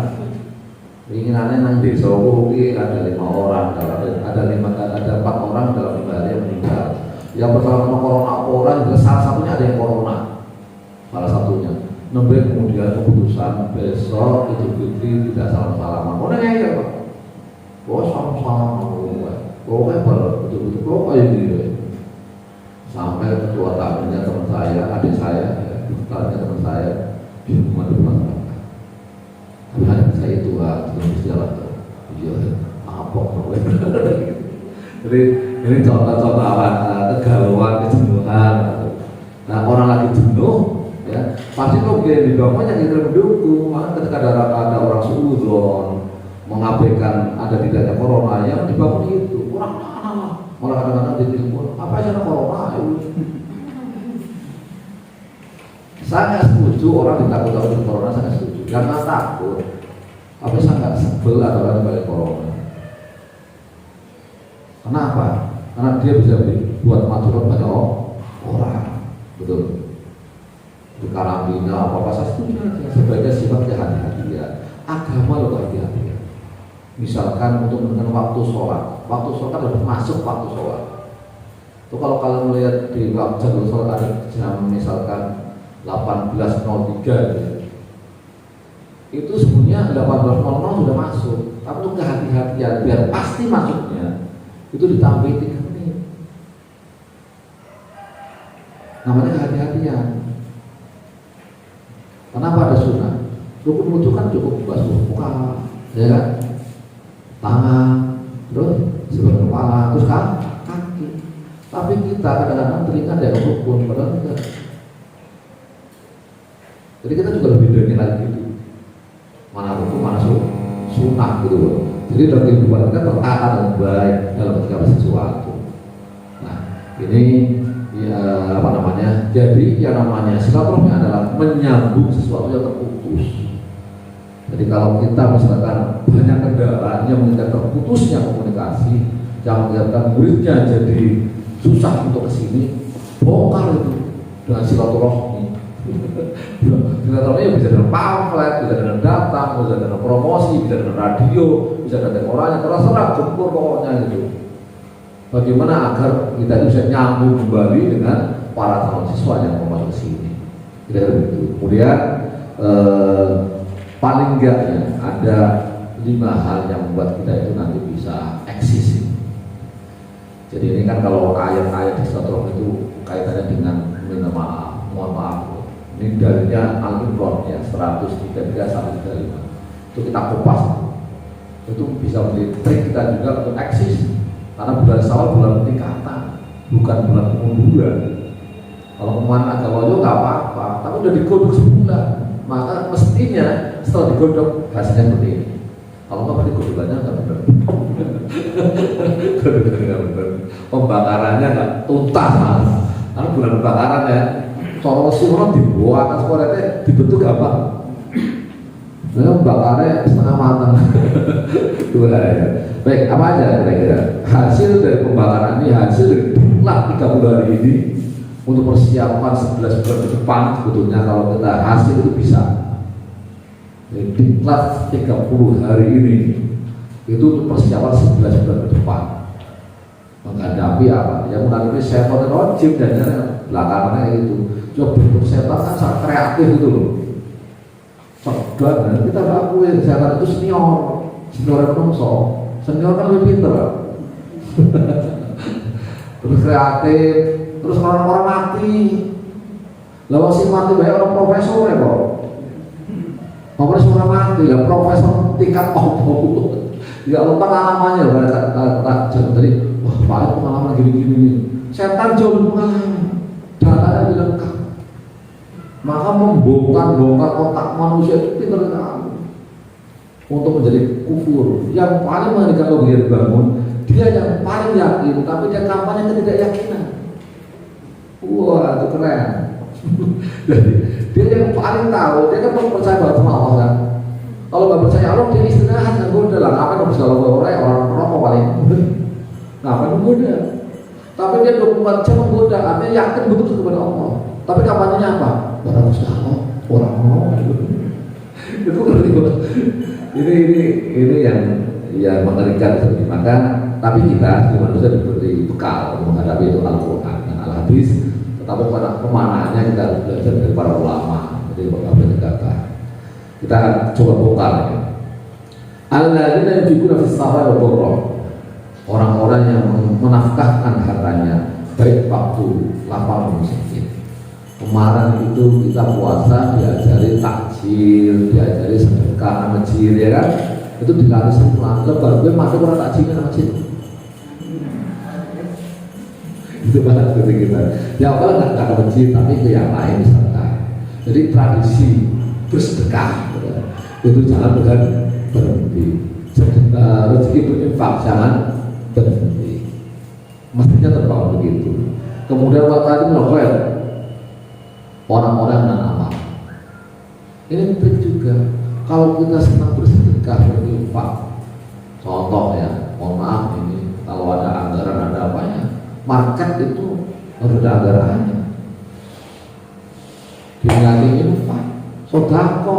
Inginannya nang desa kuwi ada 5 orang, ada 4 orang dalam 5 hari yang meninggal. Yang pertama corona orang, salah satunya ada yang corona, salah satunya. Nembe kemudian keputusan besok Idul Fitri tidak salam-salaman. Oh nanya ya Pak, oh salam-salaman, pokoknya betul-betul pokoknya gitu. Sampai ketua tamunya teman saya, adik saya, ketuanya teman saya di rumah. Tuhan saya itu belum jalan tuh, iya, apa jadi ini contoh-contoh kegalauan, kejenuhan. Nah orang lagi jenuh, ya pasti kok dia dibangun yang kita mendukung. Maka ketika ada orang suudzon mengabaikan ada tidaknya corona, yang dibangun itu orang malah kadang-kadang ditimbul apa aja corona. Saya nggak setuju orang ditakut-takutin corona, saya nggak setuju. Jangan takut, tapi saya nggak sebel ada orang balik corona. Kenapa? Karena dia bisa buat majuran banyak orang, betul. Di karantina apa saya setuju aja. Sebagai sifatnya hati-hatian. Agama lo hati-hatian. Misalkan untuk menentukan waktu sholat harus masuk waktu sholat. Itu kalau kalian melihat di jadwal sholat ada jam misalkan 18.03 gitu. Itu sebenarnya 18.00 sudah masuk, tapi itu kehati-hatian biar pasti masuknya itu ditambahin 3 menit. Namanya kehati-hatian. Kenapa ada sunnah? Rukun wudhu kan cukup basuh muka, ya kan? Tangan, terus sebelah kepala, terus kaki. Tapi kita kadang-kadang teringat ya rukun, padahal tidak. Jadi kita juga lebih dengki lagi gitu. Mana rukun, mana sunnah gitu loh. Jadi dalam kehidupan kita tertata dengan baik dalam segala sesuatu. Nah ini ya apa namanya? Jadi yang namanya silaturahmi adalah menyambung sesuatu yang terputus. Jadi kalau kita misalkan banyak kendala yang mengingat terputusnya komunikasi, yang mengingatkan muridnya jadi susah untuk kesini, bongkar itu dengan silaturahmi. Silaturahmi bisa dengan pamflet, bisa dengan datang, bisa dengan promosi, bisa dengan radio, bisa dengan orangnya, terserah jempur pokoknya gitu. Bagaimana agar kita bisa nyambung kembali dengan para calon siswa yang mau masuk ke sini. Kira-kira begitu. Kemudian paling enggaknya ada 5 hal yang membuat kita itu nanti bisa eksis. Jadi ini kan kalau ayat-ayat di silaturahmi itu kaitannya dengan minta maaf, mohon maaf. Ini darinya Al-Imran ya 133-135. Itu kita kupas. Itu bisa menjadi trik kita juga untuk eksis. Karena bulan Syawal bulan peningkatan, bukan bulan kemunduran. Kalau kemana agak loyo nggak apa-apa, tapi udah digodok sebulan, maka mestinya setelah digodok hasilnya seperti ini. Kalau nggak digodokannya nggak benar, pembakarannya nggak tuntas mas. Karena bulan pembakaran ya, soal siron dibawa atas kualitasnya dibentuk gampang. Nah, bakarnya setengah matang. Dua ya. Baik, apa aja kira-kira hasil dari pembakaran ini, hasil dari diklat 30 hari ini untuk persiapan 11 bulan ke depan. Sebetulnya kalau kita hasil itu bisa diklat 30 hari ini itu untuk persiapan 11 bulan ke depan menghadapi apa? Yang menghadapi setan dan rojim dan belakangannya itu. Coba bentuk setan kan sangat kreatif itu loh. Cerdas, kita akui setan itu senior senior kan lebih pinter. Terus kreatif, terus orang-orang mati. Lalu si mati banyak orang profesor ya kok. Profesor mati, ya profesor tingkat opo. Ya lupa namanya loh, jatuh tadi. Wah, Pak pengalaman gini-gini. Setan jauh pengalaman, datanya dilengkap. Maka membongkar otak manusia itu pintar sekali untuk menjadi kufur. Yang paling mengerikan kalau dia dibangun, dia yang paling yakin, tapi dia kampanye ketidakyakinan. Wah, itu keren. Jadi dia yang paling tahu, dia kan percaya bahwa sama Allah kan. Kalau nggak percaya Allah, dia istirahat kan goda lah. Ngapain harus kalau orang rokok paling? Ngapain goda? Tapi dia 24 jam menggoda, artinya yakin betul kepada Allah. Tapi kampanyenya apa? Orang mustahil, orang mau. Itu ngerti banget. Ini yang mengerikan seperti maka. Tapi kita di manusia diberi bekal untuk menghadapi itu Al-Quran dan Al-Hadis. Tetapi pada kemanaannya kita harus belajar dari para ulama. Jadi beberapa kata kita akan coba bongkar ya. Alladzina yunfiquna fis-sarra'i wad-dharra. Orang-orang yang menafkahkan hartanya baik waktu lapar maupun sakit. Kemarin itu kita puasa diajari takjil, diajari sedekah masjid ya kan? Itu dikasih semua. Lebar gue masuk orang takjilnya masjid. Itu banget seperti kita. Ya kalau nggak ke masjid tapi ke yang lain misalkan. Jadi tradisi bersedekah itu jangan berhenti. Rezeki berinfak jangan berhenti. Mestinya terbawa begitu. Kemudian waktu novel orang-orang yang amal. Ini penting juga. Kalau kita senang bersedekah berinfak, contoh ya, mohon maaf ini kalau ada anggaran ada apanya, market itu harus ada anggarannya. Diniati infak, sodako,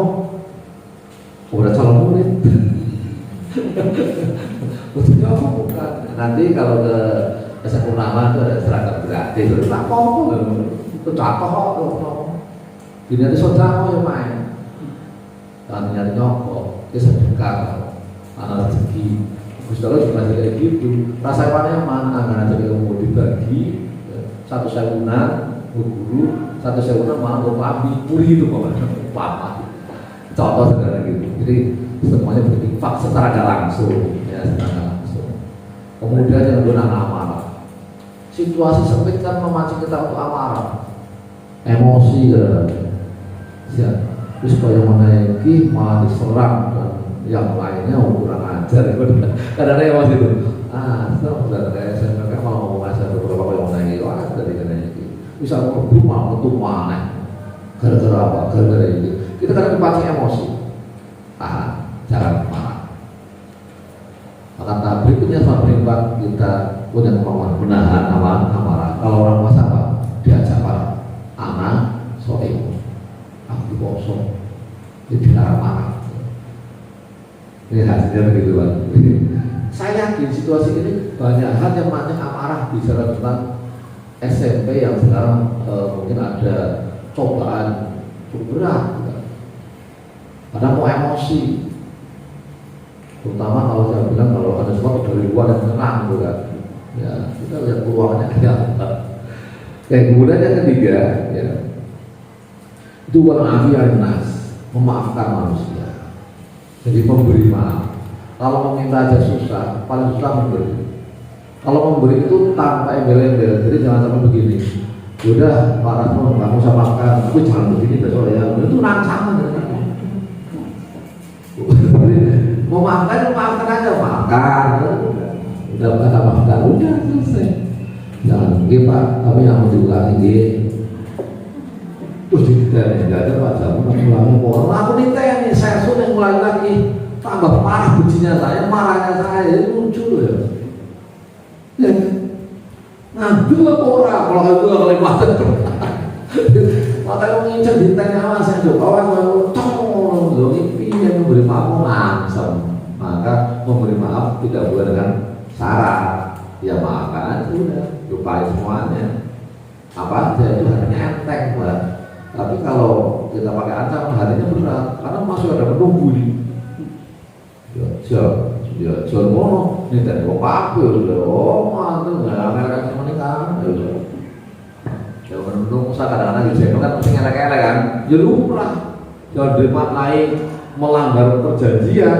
udah calon murid. Maksudnya apa bukan? Nanti kalau ke Sekunama itu ada seragam gratis, itu tak apa-apa, itu cakep. Diniati sodako yang main. Kalau nyari nyokok, dia sedekah, anak rezeki. Gusti Allah juga kayak gitu. Rasanya mana anggaran jadi mau dibagi 1.000 guru, 1.000 malah mau babi, puri itu apa? Contoh sekarang gitu. Jadi semuanya berinfak secara nggak langsung, ya secara nggak langsung. Kemudian yang guna amarah. Situasi sempit kan memancing kita untuk amarah, emosi dan siap. Terus kalau yang menaiki malah diserang dan yang lainnya kurang ajar. Kadang-kadang emosi itu. Sudah kayak saya mereka malah ngomong aja beberapa yang menaiki. Wah dari menaiki. Bisa ngomong malah ketum mana? Gara-gara apa? Gara-gara itu. Kita kadang dipancing emosi. Jangan marah. Maka tahap berikutnya setelah berimbang kita punya kemampuan menahan amarah. Kalau orang puasa apa? Diajak para anak soal aku kosong, jadi marah. Ini hasilnya begitu kan. Saya yakin situasi ini banyak hal yang banyak amarah bicara tentang SMP yang sekarang mungkin ada cobaan cukup berat. Ada mau emosi, terutama kalau saya bilang kalau ada sesuatu dari luar yang tenang, bukan? Ya kita lihat peluangnya ada. Kemudian yang ketiga, ya. Itu wal-afiyah nas, memaafkan manusia. Jadi memberi maaf. Kalau meminta aja susah, paling susah memberi. Kalau memberi itu tanpa embel-embel, jadi jangan sampai begini. Udah Pak Rasmo, nggak usah makan, tapi jangan begini besok ya. Itu rancangan dengan aku. Mau makan aja, makan. Udah kata makan, udah selesai. Jangan begini Pak, tapi yang mau diulangi dia. Terus ditanya, nggak ada Pak Jamu, mulai orang aku ditanya, saya sudah mulai lagi tambah parah bencinya saya, marahnya saya, itu lucu loh ya. Ya, nah dua orang kalau itu kalau mata makanya mengincar ditanya awas saya coba awas tolong lo ini yang memberi maaf langsung, maka memberi maaf tidak boleh dengan syarat, ya maafkan udah, lupain semuanya, apa aja itu hanya enteng Pak. Tapi kalau kita pakai ancaman harinya berat, karena masih ada menunggu nih. Ya, jual mono, ini dari apa ya? Oh, mantul, nggak ada yang menikah. Ya, menunggu saya kadang-kadang gitu, kan mesti ngelak-ngelak kan? Ya lumrah, jangan dimaknai melanggar perjanjian.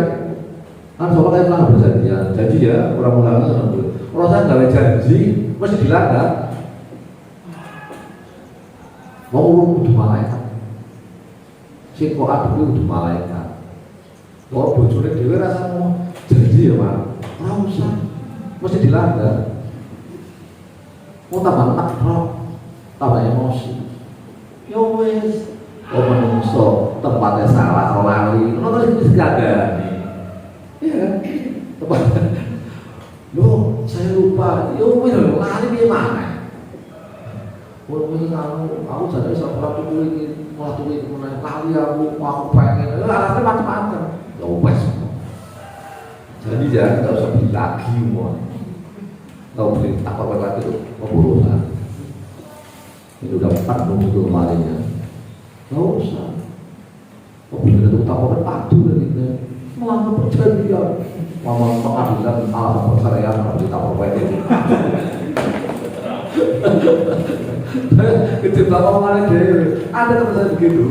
Kan soalnya kayak melanggar perjanjian, janji ya, orang melanggar. Kalau saya nggak janji, mesti dilanggar. Mau urung kudu malaikat. Sing kok aduk kudu malaikat. Kok bojone dhewe rasa mau janji ya, Pak. Ora usah. Mesti dilanggar. Mau tambah nekrok, tambah emosi. Yo wis, kok menungso tempatnya salah kalau lali. Ono terus wis gandani. Iya kan? Tempat. Loh, saya masih lupa. Yo wis lho, lali piye maneh. Aku jadi seorang tuku ini, malah tuku ini meneh lali aku pengen. Alasannya macam-macam. Ya wes. Jadi jangan nggak usah beli lagi semua. Nggak beli apa lagi itu pemburusan. Itu udah 4 belum itu kemarinnya. Nggak usah. Pemburusan itu utama padu dari itu. Melanggar perjanjian. Mama pengadilan alam perceraian harus ditawar ini. Kecil omongan deh. Ada teman saya begitu.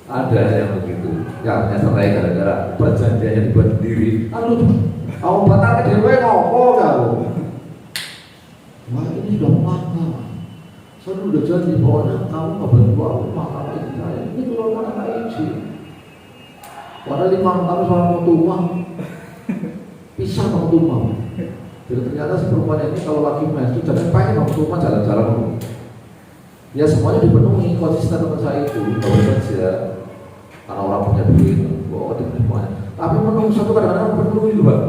Ada yang begitu. Yang cerai gara-gara perjanjiannya dibuat sendiri. Aduh, kamu batalkan dewe ngopo kamu? Wah ini sudah melanggar. Saya udah janji pokoknya kamu nggak bantu aku masalah ini saya. Ini kalau mana nggak izin. Padahal 5 tahun soal mau tumah, pisah mau tumah. Jadi ternyata si perempuan ini kalau lagi menstruasi jangan pengen mau tumah jalan-jalan. Ya semuanya dipenuhi konsisten dengan saya itu kalau kerja karena orang punya duit, bawa di semuanya. Tapi menunggu satu kadang-kadang penuh itu bang.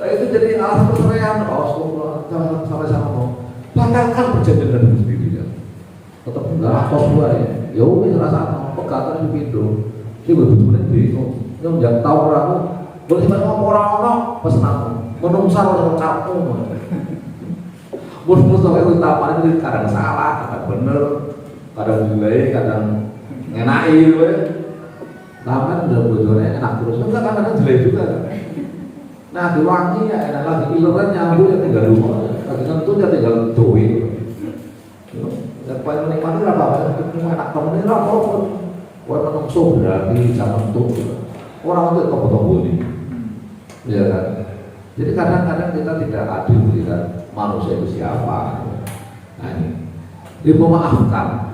Nah itu jadi alasan perceraian. Oh jangan sampai sama mau batalkan perjanjian dengan sendiri ya. Tetap enggak kos dua ya. Ya udah rasa pegatan di pintu. Ini betul-betul bingung. Yang jangan tahu orang boleh ngomong orang pesan aku menunggu sama kamu. Mus-mus sampai utapan itu kadang salah, kadang bener, kadang delay, kadang ngenai gitu ya. Lama udah bocornya enak terus, enggak kadang delay juga. Nah diwangi ya enak lagi, ileran nyambung ya tinggal rumah, lagi tentu ya tinggal duit. Dan paling menikmati lah apa? Enak temennya lah apapun. Wah menungso berarti zaman itu orang itu tombol-tombol ini, ya kan? Jadi kadang-kadang kita tidak adil melihat manusia itu siapa. Nah ini memaafkan,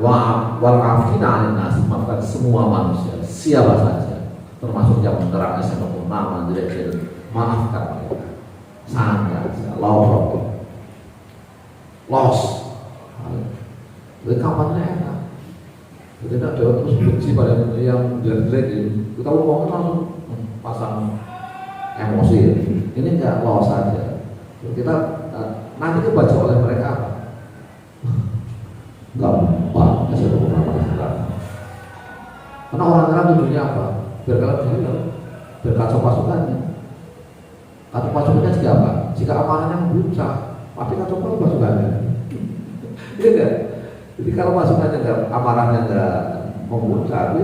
wal-afina nas, maafkan semua manusia, siapa saja, termasuk yang menerangnya siapapun nama, jelek-jelek, maafkan mereka. Sangat, loss. Jadi kapannya enak. Jadi tidak ada terus benci pada yang jelek ini. Kita ngomong langsung pasang emosi ya. Ini enggak loss saja. Kita nanti dibaca oleh mereka apa? Gampang, saya pernah merasakan. Karena orang-orang tujuannya apa? Biar kalian biar kacau pasukannya. Kacau pasukannya jika apa? Jika amanahnya membuncah, pasti kacau pasukannya. Iya enggak? Jadi kalau pasukannya enggak, amanahnya enggak membuncah,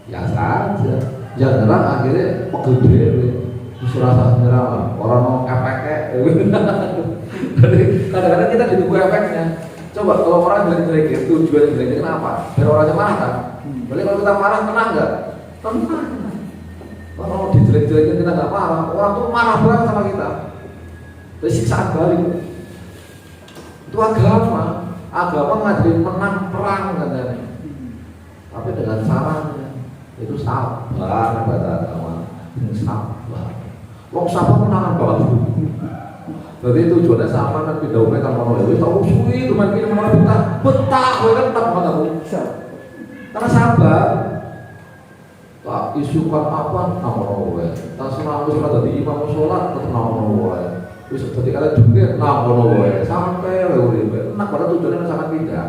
ya saja. Jangan nyerang akhirnya pegel dhewe. Surasa nyerang orang mau efeknya. Jadi kadang-kadang kita ditunggu efeknya. Coba kalau orang jelek-jelek itu tujuannya jelek kenapa? Biar orangnya marah kan? Berarti kalau kita marah tenang nggak? Tenang. Kalau dijelek-jelekin kita nggak marah, orang tuh marah banget sama kita. Jadi siksaan balik. Itu agama ngajarin menang perang katanya. Tapi dengan caranya itu sabar pada agama. Sabar. Wong sabar menangan banget. Jadi tujuannya sama kan tidak umumnya kalau mau lebih tahu suwi itu makin mana betah, kan tak mana karena sabar. Tak isukan apa namono wae. Tak semua wis ora dadi imam salat tetep namono wae. Wis dadi kala jungkir namono wae. Sampai wae urip. Enak pada tujuannya sangat tidak.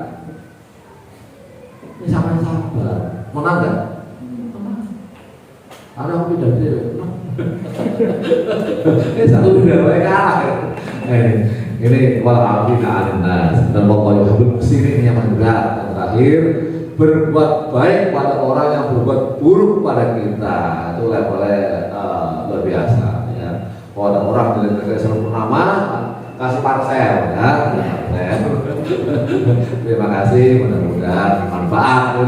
Ini sama sabar. Menang enggak? Ada aku tidak dia. Ini satu tidak baik kalah. Ini wal-afina 'anil nas dan wallahu yuhibbul muhsinin yang berat. Yang terakhir, berbuat baik pada orang yang berbuat buruk pada kita. Itu levelnya luar biasa ya. Kalau ada orang dari seluruh nama kasih parsel ya. Terima kasih, mudah-mudahan manfaat.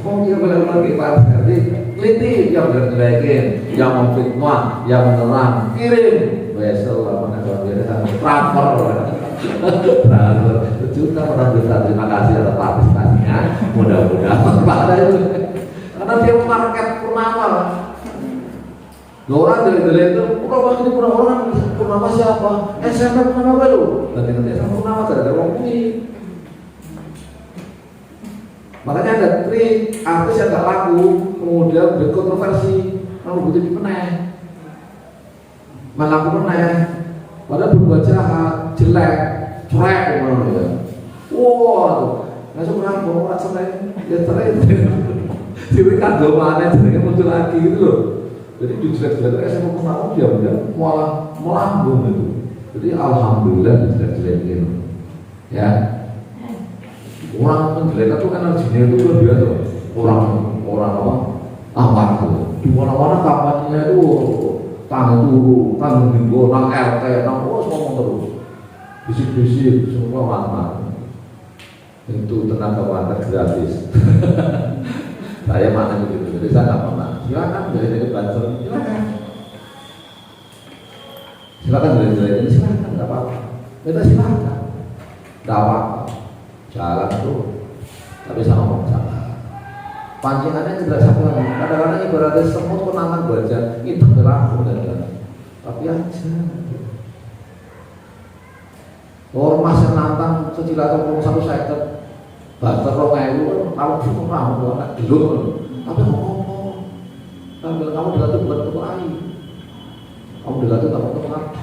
Oh iya benar-benar di parsel. Jadi teliti yang dijelekin, yang memfitnah, yang menyerang, kirim. Besok mana kalau dia transfer, juta orang juta. Terima kasih atas partisipasinya. Mudah-mudahan karena dia market purnama. Orang dari itu, orang purnama siapa? SMP purnama baru. Nanti SMP purnama ada orang ini. Makanya ada trik artis yang gak laku, kemudian berkontroversi, lalu butuh dipeneh. melakukan padahal berbuat jahat, jelek, cuek ngono ya. Wah, langsung ngambung orang seneng ya cerai. Jadi kado mana jenenge muncul lagi gitu loh. Jadi dijelek-jelek saya mau kenal dia malah melambung itu. Jadi alhamdulillah dijelek-jelek gitu. Ya. Orang menjelek itu kan energinya itu luar biasa. Orang apa? Tampak tuh. Di mana-mana kampanye itu tanggung minggu, nang RT, nang ngomong terus. Bisik-bisik semua mantap. Itu tenaga wanita gratis. Saya mana gitu, jadi saya nggak pernah. Silakan dari banser, silakan dari silakan, nggak apa-apa. Kita silakan, nggak apa-apa. Jalan tuh, tapi sama ngomong salah. Pancingannya tidak sama. Kadang-kadang ibaratnya semut kenangan baca itu berlaku dan tapi aja. Ormas yang nantang sejila atau 1 Banter 2.000 kalau cukup ramu anak gelung, tapi ngomong, kamu dilatih bukan untuk air, kamu dilatih tak untuk air.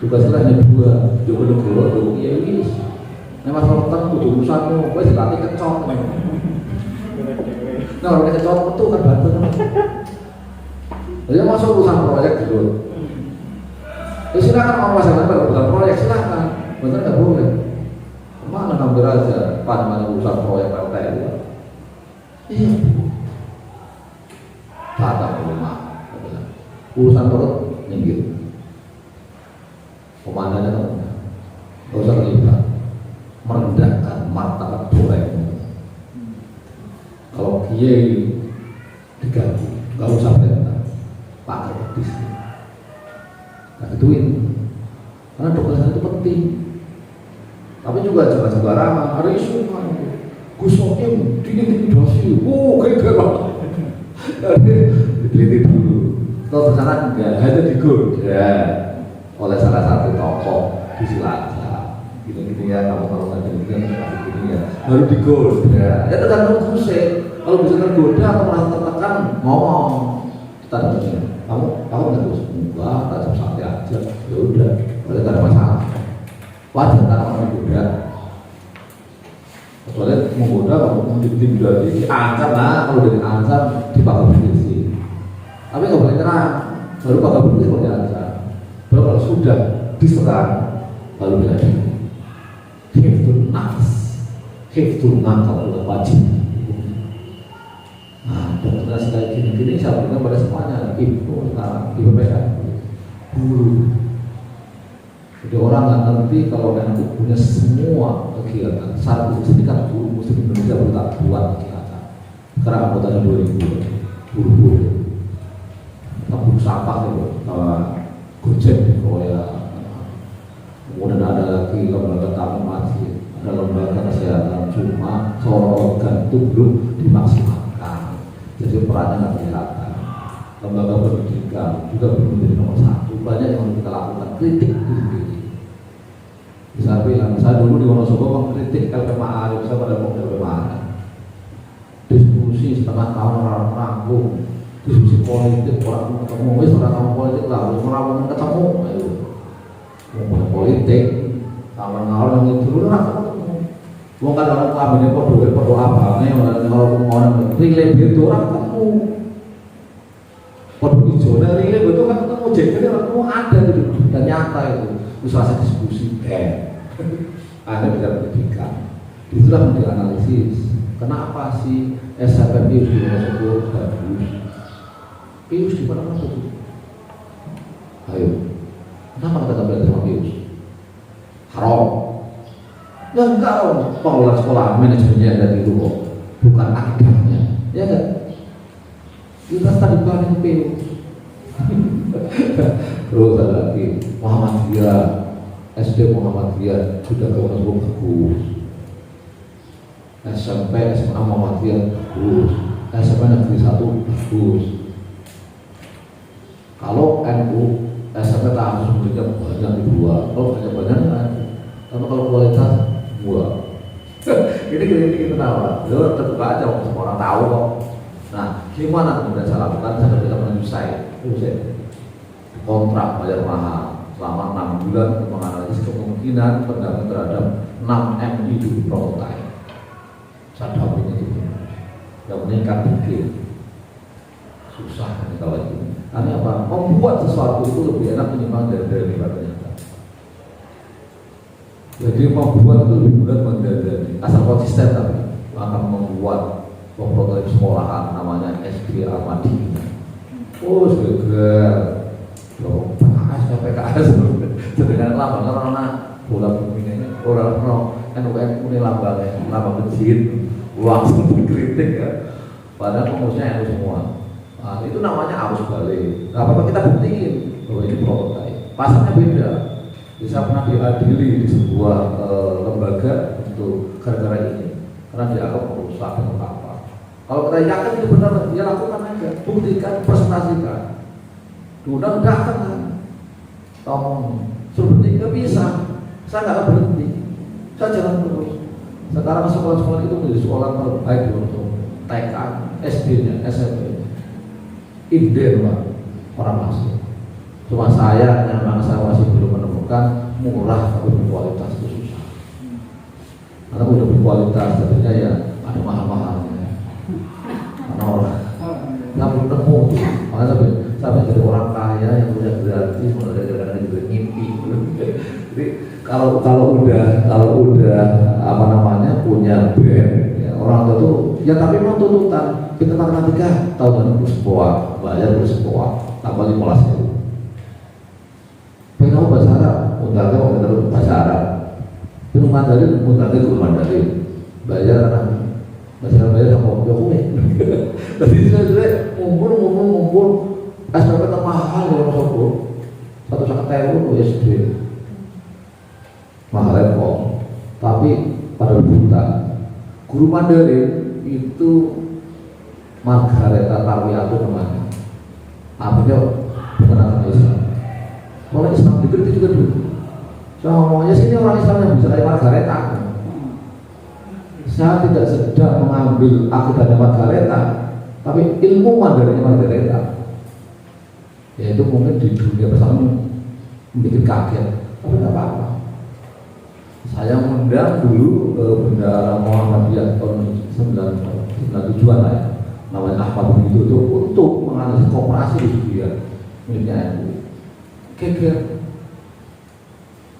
Tugasnya hanya 2, coba dulu, iya wis. Nek mas nonton kudu urusanmu, wis dilatih kecot. Nah, kalau kecot metu kan banter. Jadi masuk urusan proyek dulu. Ya silakan mau masalah bukan proyek silakan, bener nggak boleh. Mana ngambil aja, mana urusan proyek LTN itu? Iya. Tata rumah, urusan perut nyinggir. Komandannya tuh, nggak usah terlibat, merendahkan martabat proyek. Kalau kiai diganti, nggak usah perintah, pakai pedis. Nah gituin, karena dokumen itu penting. Tapi juga jangan sembarangan. Ada isu kan, Gus Sokim diintimidasi. Geger banget. Jadi diteliti dulu. Kalau tersana enggak, hanya digoda oleh salah satu tokoh di Cilacap. Gini-gini ya, kamu kalau nggak gini-gini ya, baru digoda. Ya tergantung Gus. Kalau bisa tergoda atau merasa tertekan, ngomong. Kita dengar. Kamu nggak Gus? Enggak, tajam santai aja. Ya udah, berarti nggak ada masalah. Wajar tak orang menggoda. Soalnya menggoda kalau diintimidasi, diancam lah. Kalau dari ancam dipakai polisi. Tapi nggak boleh nyerang. Baru pakai polisi kalau diancam. Baru kalau sudah diserang, baru bela diri. Hifdzun nafs, hifdzun nakal adalah wajib. Nah, demonstrasi kayak gini saya berikan pada semuanya. Ibu sekarang, ibu mereka, guru. Jadi orang nggak ngerti kalau NU punya semua kegiatan. Satu, Serikat Guru Muslim Indonesia bertak buat kegiatan. Sekarang anggotanya 2.000 guru-guru. Tabung sampah itu, Gojek di Korea. Kemudian ada lagi lembaga tamu masjid, ada lembaga kesehatan. Cuma seorang organ itu belum dimaksimalkan. Jadi perannya nggak kelihatan. Lembaga pendidikan juga belum menjadi nomor 1. Banyak yang harus kita lakukan, kritik itu sendiri. Bisa bilang, saya dulu di Wonosobo mengkritik LPMA, saya pada mau LPMA. Diskusi setengah tahun orang merangkum, diskusi politik orang ketemu, orang tahu politik lah, harus merawat ketemu. Ayo, ngomong politik, kawan-kawan yang itu orang ketemu. Bukan orang kelaminnya podo apa, nih orang rilek itu orang ketemu. Podo hijau dari rilek itu kan ketemu, jadi ketemu ada gitu dan nyata itu. Usaha diskusi ada bidang pendidikan, itulah dianalisis. Kenapa sih SHP Pius di Wonosobo bagus? Pius di mana tuh? Ayo, kenapa kita belajar sama Pius? Haram? Ya enggak loh, pengelola sekolah manajemennya dari dulu, bukan akademiknya, ya enggak? Kita tadi banding Pius. Terus ada lagi Muhammadiyah, SD Muhammadiyah sudah ke Wonosobo bagus. SMP SMA Muhammadiyah bagus, SMP Negeri 1 bagus. Kalau NU SMP tak sebenarnya banyak dibuat, kalau banyak kan. Tapi kalau kualitas buat. Ini kenapa? Lo terbuka aja, semua orang tahu kok. Nah, gimana kemudian saya lakukan? Saya bisa menyusai. kontrak bayar mahal selama 6 bulan untuk menganalisis kemungkinan pendamping terhadap 6 M itu prototipe. Saya damping itu yang meningkat bikin susah kan kalau itu. Karena apa? Membuat sesuatu itu lebih enak ketimbang dari ternyata. Jadi membuat itu lebih mudah dari asal konsisten tapi akan membuat prototipe sekolahan namanya SD Ahmadi. Oh segar, PKS sedangkan lambang karena bola bumi ini orang NU ini lambang kecil langsung dikritik ya. Padahal pengurusnya NU semua. Nah, itu namanya arus balik. Gak apa-apa kita buktiin bahwa ini prototipe. Pasarnya beda. Bisa pernah diadili di sebuah lembaga untuk gara-gara ini karena dianggap merusak atau apa. Kalau kita yakin itu benar, ya lakukan aja, buktikan, presentasikan. Diundang-undangkan kan. Tolong, suruh berhenti, nggak bisa. Saya nggak akan berhenti. Saya jalan terus. Sekarang sekolah-sekolah itu menjadi sekolah terbaik untuk TK, SD-nya, SMP. Inden Pak, orang masuk. Cuma saya memang saya masih belum menemukan murah tapi berkualitas itu susah. Karena udah berkualitas, tentunya ya ada mahal-mahalnya. Karena orang nggak belum nemu, makanya sampai jadi orang kaya yang punya gratis, mulai dari juga ngimpi. Jadi kalau udah apa namanya punya brand, ya, orang tua tuh ya tapi mau tuntutan kita matematika tahun ini sekolah bayar sekolah tambah 15.000. Pengen bahasa Arab, undangnya mau kita bahasa Arab. Pengen Mandarin, undangnya ke Mandarin. Bayar bahasa Arab bayar sama Jokowi. Tapi sebenarnya ngumpul SPP termahal ya Sobo. 150.000 SD. Mahal kok. Tapi pada buta. Guru Mandarin itu Margareta Tarwiatu namanya. Artinya bukan agama Islam. Orang Islam dikritik juga dulu. Semuanya sini orang Islam yang bisa kayak Margareta. Saya tidak sedang mengambil akidahnya Margareta, tapi ilmu Mandarinnya Margareta. Yaitu mungkin di dunia bersama membuat kaget, tapi tidak apa-apa. Saya mengundang dulu Bendahara Muhammadiyah tahun 97-an lah ya. Namanya Ahmad begitu itu untuk menganalisis kooperasi di dunia miliknya NU. Geger.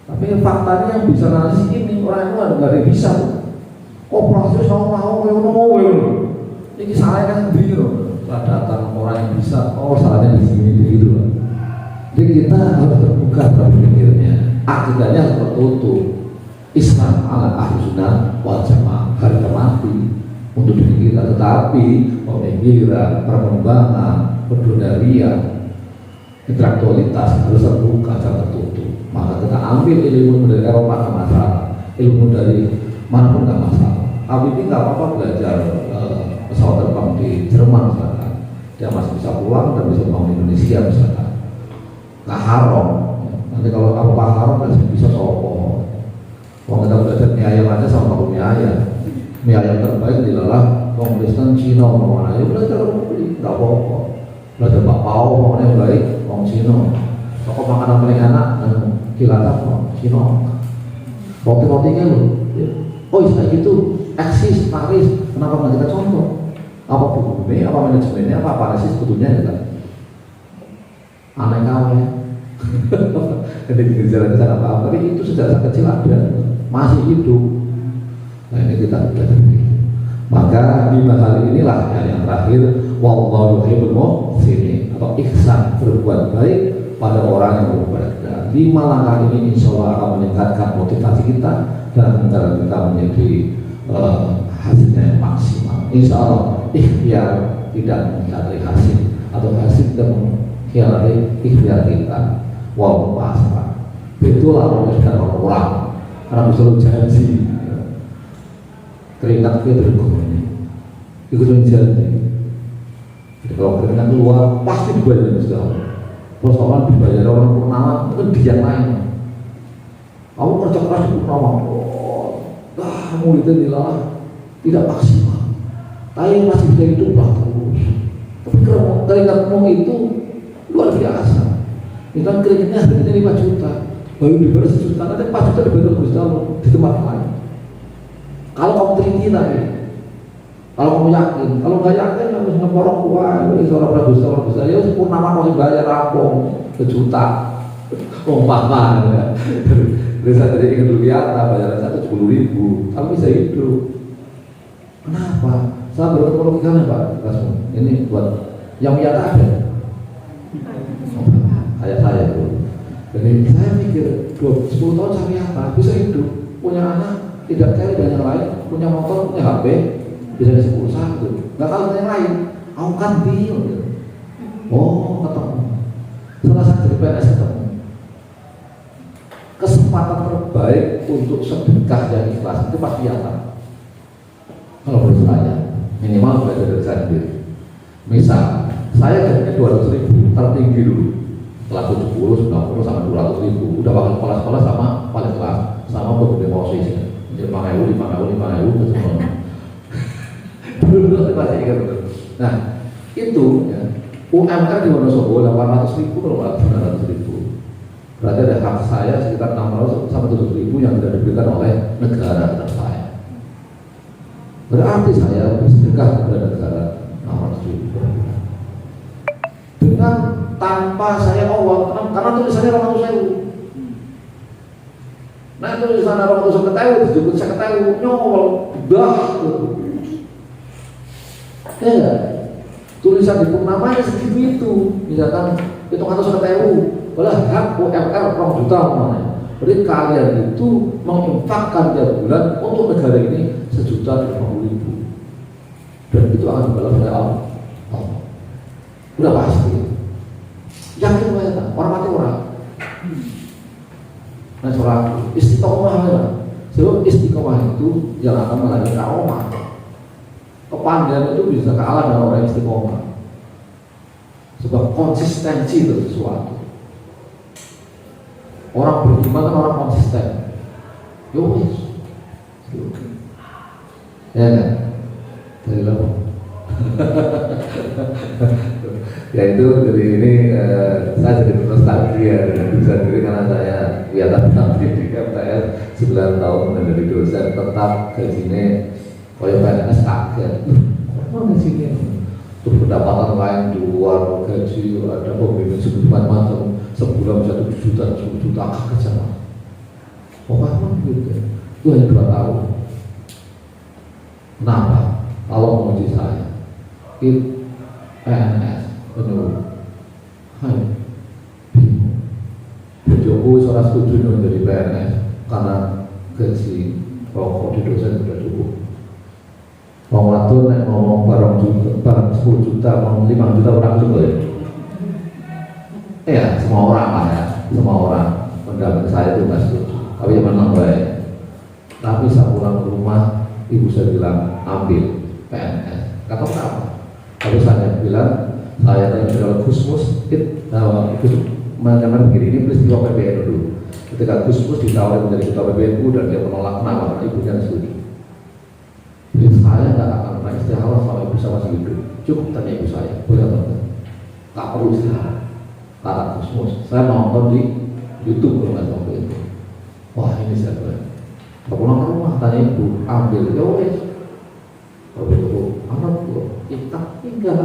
Tapi faktanya yang bisa analisis ini orang itu nggak ada yang bisa. Kooperasi sama mau ini salah kan bingung. Setelah datang orang yang bisa, salahnya di sini gitu loh. Jadi kita harus terbuka berpikirnya. Akidahnya harus tertutup. Islam ala ahlussunnah wal jamaah harga mati untuk diri kita, tetapi pemikiran, perkembangan, perdunarian, intelektualitas harus terbuka, jangan tertutup. Maka kita ambil ilmu dari Eropa nggak masalah, ilmu dari manapun nggak masalah. Abi ini nggak apa-apa belajar pesawat terbang di Jerman misalkan, dia masih bisa pulang dan bisa bangun Indonesia misalkan. Nggak haram. Nanti kalau apa haram kan bisa sopo. Kalau kita belajar mie ayam aja sama mie ayam. Mie ayam terbaik dilalah orang Kristen Cina mau mana? Ya belajar beli, nggak apa-apa. Belajar bakpao mau yang baik orang Cina. Toko makanan paling enak kilatan orang Cina. Roti-rotinya loh. Oh kayak gitu, eksis, Paris. Kenapa nggak kita contoh? Apa bukunya, apa manajemennya, apa Paris sebetulnya ya kan? Aneh kawin. Ketika jalan apa-apa, tapi itu sejak kecil ada. Masih hidup. Nah ini kita belajar. Maka 5 hal inilah yang terakhir wallahu yuhibbul muhsinin atau ihsan, berbuat baik pada orang yang berbeda. 5 langkah ini insya Allah akan meningkatkan motivasi kita dan menjadikan kita menjadi hasilnya yang maksimal. Insya Allah ikhtiar tidak mengkhianati hasil atau hasil tidak mengkhianati ikhtiar kita. Wow pasrah. Itulah orang karena selalu janji keringat kita berguna ikut janji. Jadi kalau keringat keluar pasti dibayar sudah. Terus orang dibayar orang purnama mungkin di yang lain. Kamu kerja keras di purnama, kamu itu tidak maksimal. Tapi masih bisa hidup terus. Tapi keringatmu itu luar biasa. Kita kreditnya harganya 5 juta, baru dibayar 1 juta, nanti 4 juta dibayar lebih jauh di tempat lain. Kalau kamu teliti tadi, kalau kamu yakin, kalau nggak yakin kamu ngeporok kuah, seorang produser, ya Purnama mau dibayar apa? Sejuta, umpama ya. Bisa jadi ingin berbiata, bayaran 110.000, kamu bisa hidup. Kenapa? Saya bertemu logikanya Pak Kasmu. Ini buat yang biata ada. Kayak saya tuh. Jadi saya mikir 10 tahun saya biata bisa hidup, punya anak, tidak cari dan yang lain, punya motor, punya HP, bisa kasih pulsa gitu. Nggak tahu yang lain, aku kan deal gitu. Oh ketemu. Setelah saya jadi PNS ketemu. Kesempatan terbaik untuk sedekah yang ikhlas itu pasti biata. Kalau menurut saya minimal belajar dari saya sendiri. Misal saya gajinya 200.000 tertinggi dulu, kelas 70, 90 sama 200.000, udah bakal sekolah-sekolah sama paling kelas sama berbeda posisi 5.000 ke semua. Dulu masih ingat betul. Nah itu ya, UMR di Wonosobo 800.000 kalau 900.000. Berarti ada hak saya sekitar 600 sampai 7.000 yang tidak diberikan oleh negara kepada saya. Berarti saya bersedekah kepada negara 600.000 dengan tanpa saya awal, karena tulisannya 200.000. Nah tulisan 200.000 disebut saya ketahui nyol, dah. Ya, tulisan di Purnamanya segitu itu, misalkan itu 100.000, malah hak UMR 2 juta namanya. Jadi kalian itu menginfakkan tiap bulan untuk negara ini 1.050.000, dan itu akan dibalas oleh Allah. Udah pasti. Yakin banget, orang mati orang. Nah soal istiqomah ya, sebab istiqomah itu yang akan melahirkan karomah. Kepandaian itu bisa kalah dengan orang istiqomah. Sebab konsistensi itu sesuatu. Orang beriman kan orang konsisten. Yowis, ya kan? Dari lama. Ya itu dari ini saya jadi nostalgia dengan diri sendiri karena saya kelihatan pendidikan saya 9 tahun menjadi dosen tetap gajinya kayak PNS kaget. Mana gajinya? Terus pendapatan lain di luar gaji ada pembelian macam-macam, sebulan bisa 7 juta, 10 juta kaget sama. Oh apa gitu? Itu hanya 2 tahun. Kenapa? Kalau menguji saya, itu PNS penyuluh, hai, bingung. Jokowi seorang setuju menjadi PNS karena gaji pokok di dosen sudah cukup. Mau ngatur nek ngomong barang 10 juta, mau 5 juta orang juga ya. Ya semua orang lah ya, semua orang. Pendapat saya itu nggak setuju. Tapi yang memang baik. Tapi saat pulang ke rumah, ibu saya bilang ambil PNS. Kata apa? Tapi saya bilang saya tanya kalau Gusmus itu menanyakan begini, ini peristiwa PBNU dulu. Ketika Gusmus ditawarin menjadi ketua PBNU dan dia menolak, kenapa? Karena ibunya setuju. Jadi saya nggak akan pernah istirahat selama ibu saya masih hidup. Cukup tanya ibu saya, boleh atau enggak? Tak perlu istirahat. Kata Gusmus, saya nonton di YouTube kalau nggak tahu itu. Wah ini siapa? Pulang ke rumah tanya ibu, ambil yowes. Kalau itu anak gua, kita tinggal.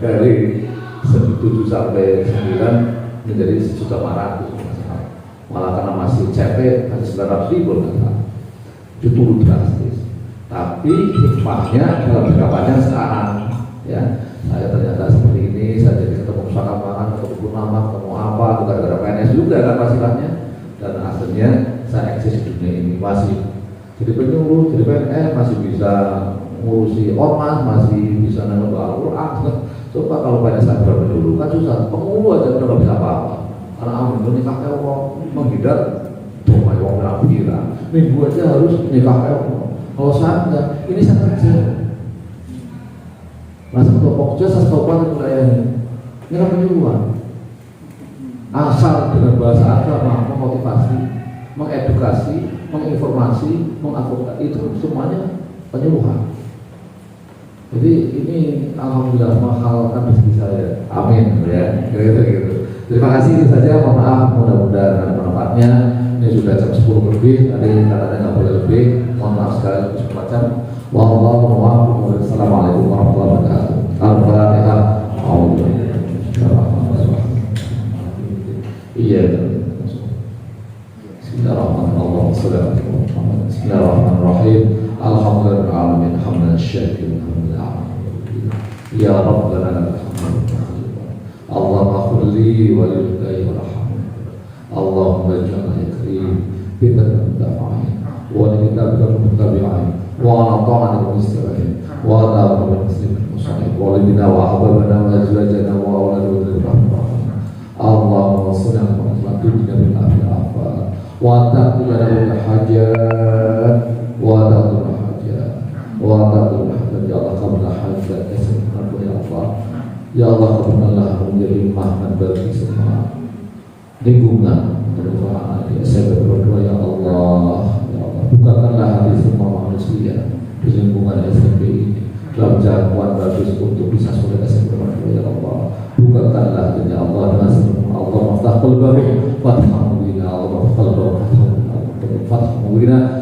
dari 7 sampai 9 menjadi 1.400.000 malah karena masih CP hanya 900.000 itu turun drastis. Tapi hikmahnya dalam jangka panjang sekarang ya saya ternyata seperti ini, saya jadi ketemu Sakamangan, ketemu Purnama, ketemu apa, gara-gara PNS juga kan pastinya, dan akhirnya saya eksis di dunia ini masih jadi penyuluh, jadi PNS, masih bisa ngurusi ormas, masih bisa nanggap Al-Quran. Coba kalau pada saat dulu kan susah, pengulu aja udah nggak bisa apa-apa. Karena amin nikah Allah menghindar, cuma yang orang kira minggu aja harus nikah Allah. Kalau saya enggak, ini saya kerja. Masa kelompok kerja saya stopkan wilayahnya. Ini kan penyuluhan. Asal dengan bahasa agama memotivasi, mengedukasi, menginformasi, mengadvokasi itu semuanya penyuluhan. Jadi ini alhamdulillah menghalalkan rezeki saya. Amin ya. Kira-kira gitu. Terima kasih itu saja. Mohon maaf, mudah-mudahan ada manfaatnya. Ini sudah jam 10 lebih. Tadi katanya nggak boleh lebih. Mohon maaf sekali semacam. Wassalamualaikum warahmatullahi wabarakatuh. Al-Fatihah. Iya. Bismillahirrahmanirrahim. Bismillahirrahmanirrahim. Alhamdulillahirrahmanirrahim. Hamdan syakirin. Ya Rabbana alhamdulillah. Allahumma khulli wa lillahi wa rahmah. Allahumma ja'alna ya karim bitan dafa'in wa likitabika mutabi'in wa ala ta'anika mustaqim wa ala rabbil muslimin musallin wa libina wa ahbabana wa azwajana wa awladana rahmah. Allahumma salli ala Muhammad dunya bil afiyah wa taqulana bil hajat wa taqulana hajat wa taqulana hajat ya Allah qabla hajat ya Allah kabulkanlah menjadi rahmat bagi semua lingkungan berdoa di SMP berdoa ya Allah bukakanlah hati semua manusia di lingkungan SMP ini dalam jangkauan bagus untuk bisa soleh SMP berdoa ya Allah bukakanlah ya Allah dengan semua Allah maftah qalbahu fathah mubina Allah maftah qalbahu fathah mubina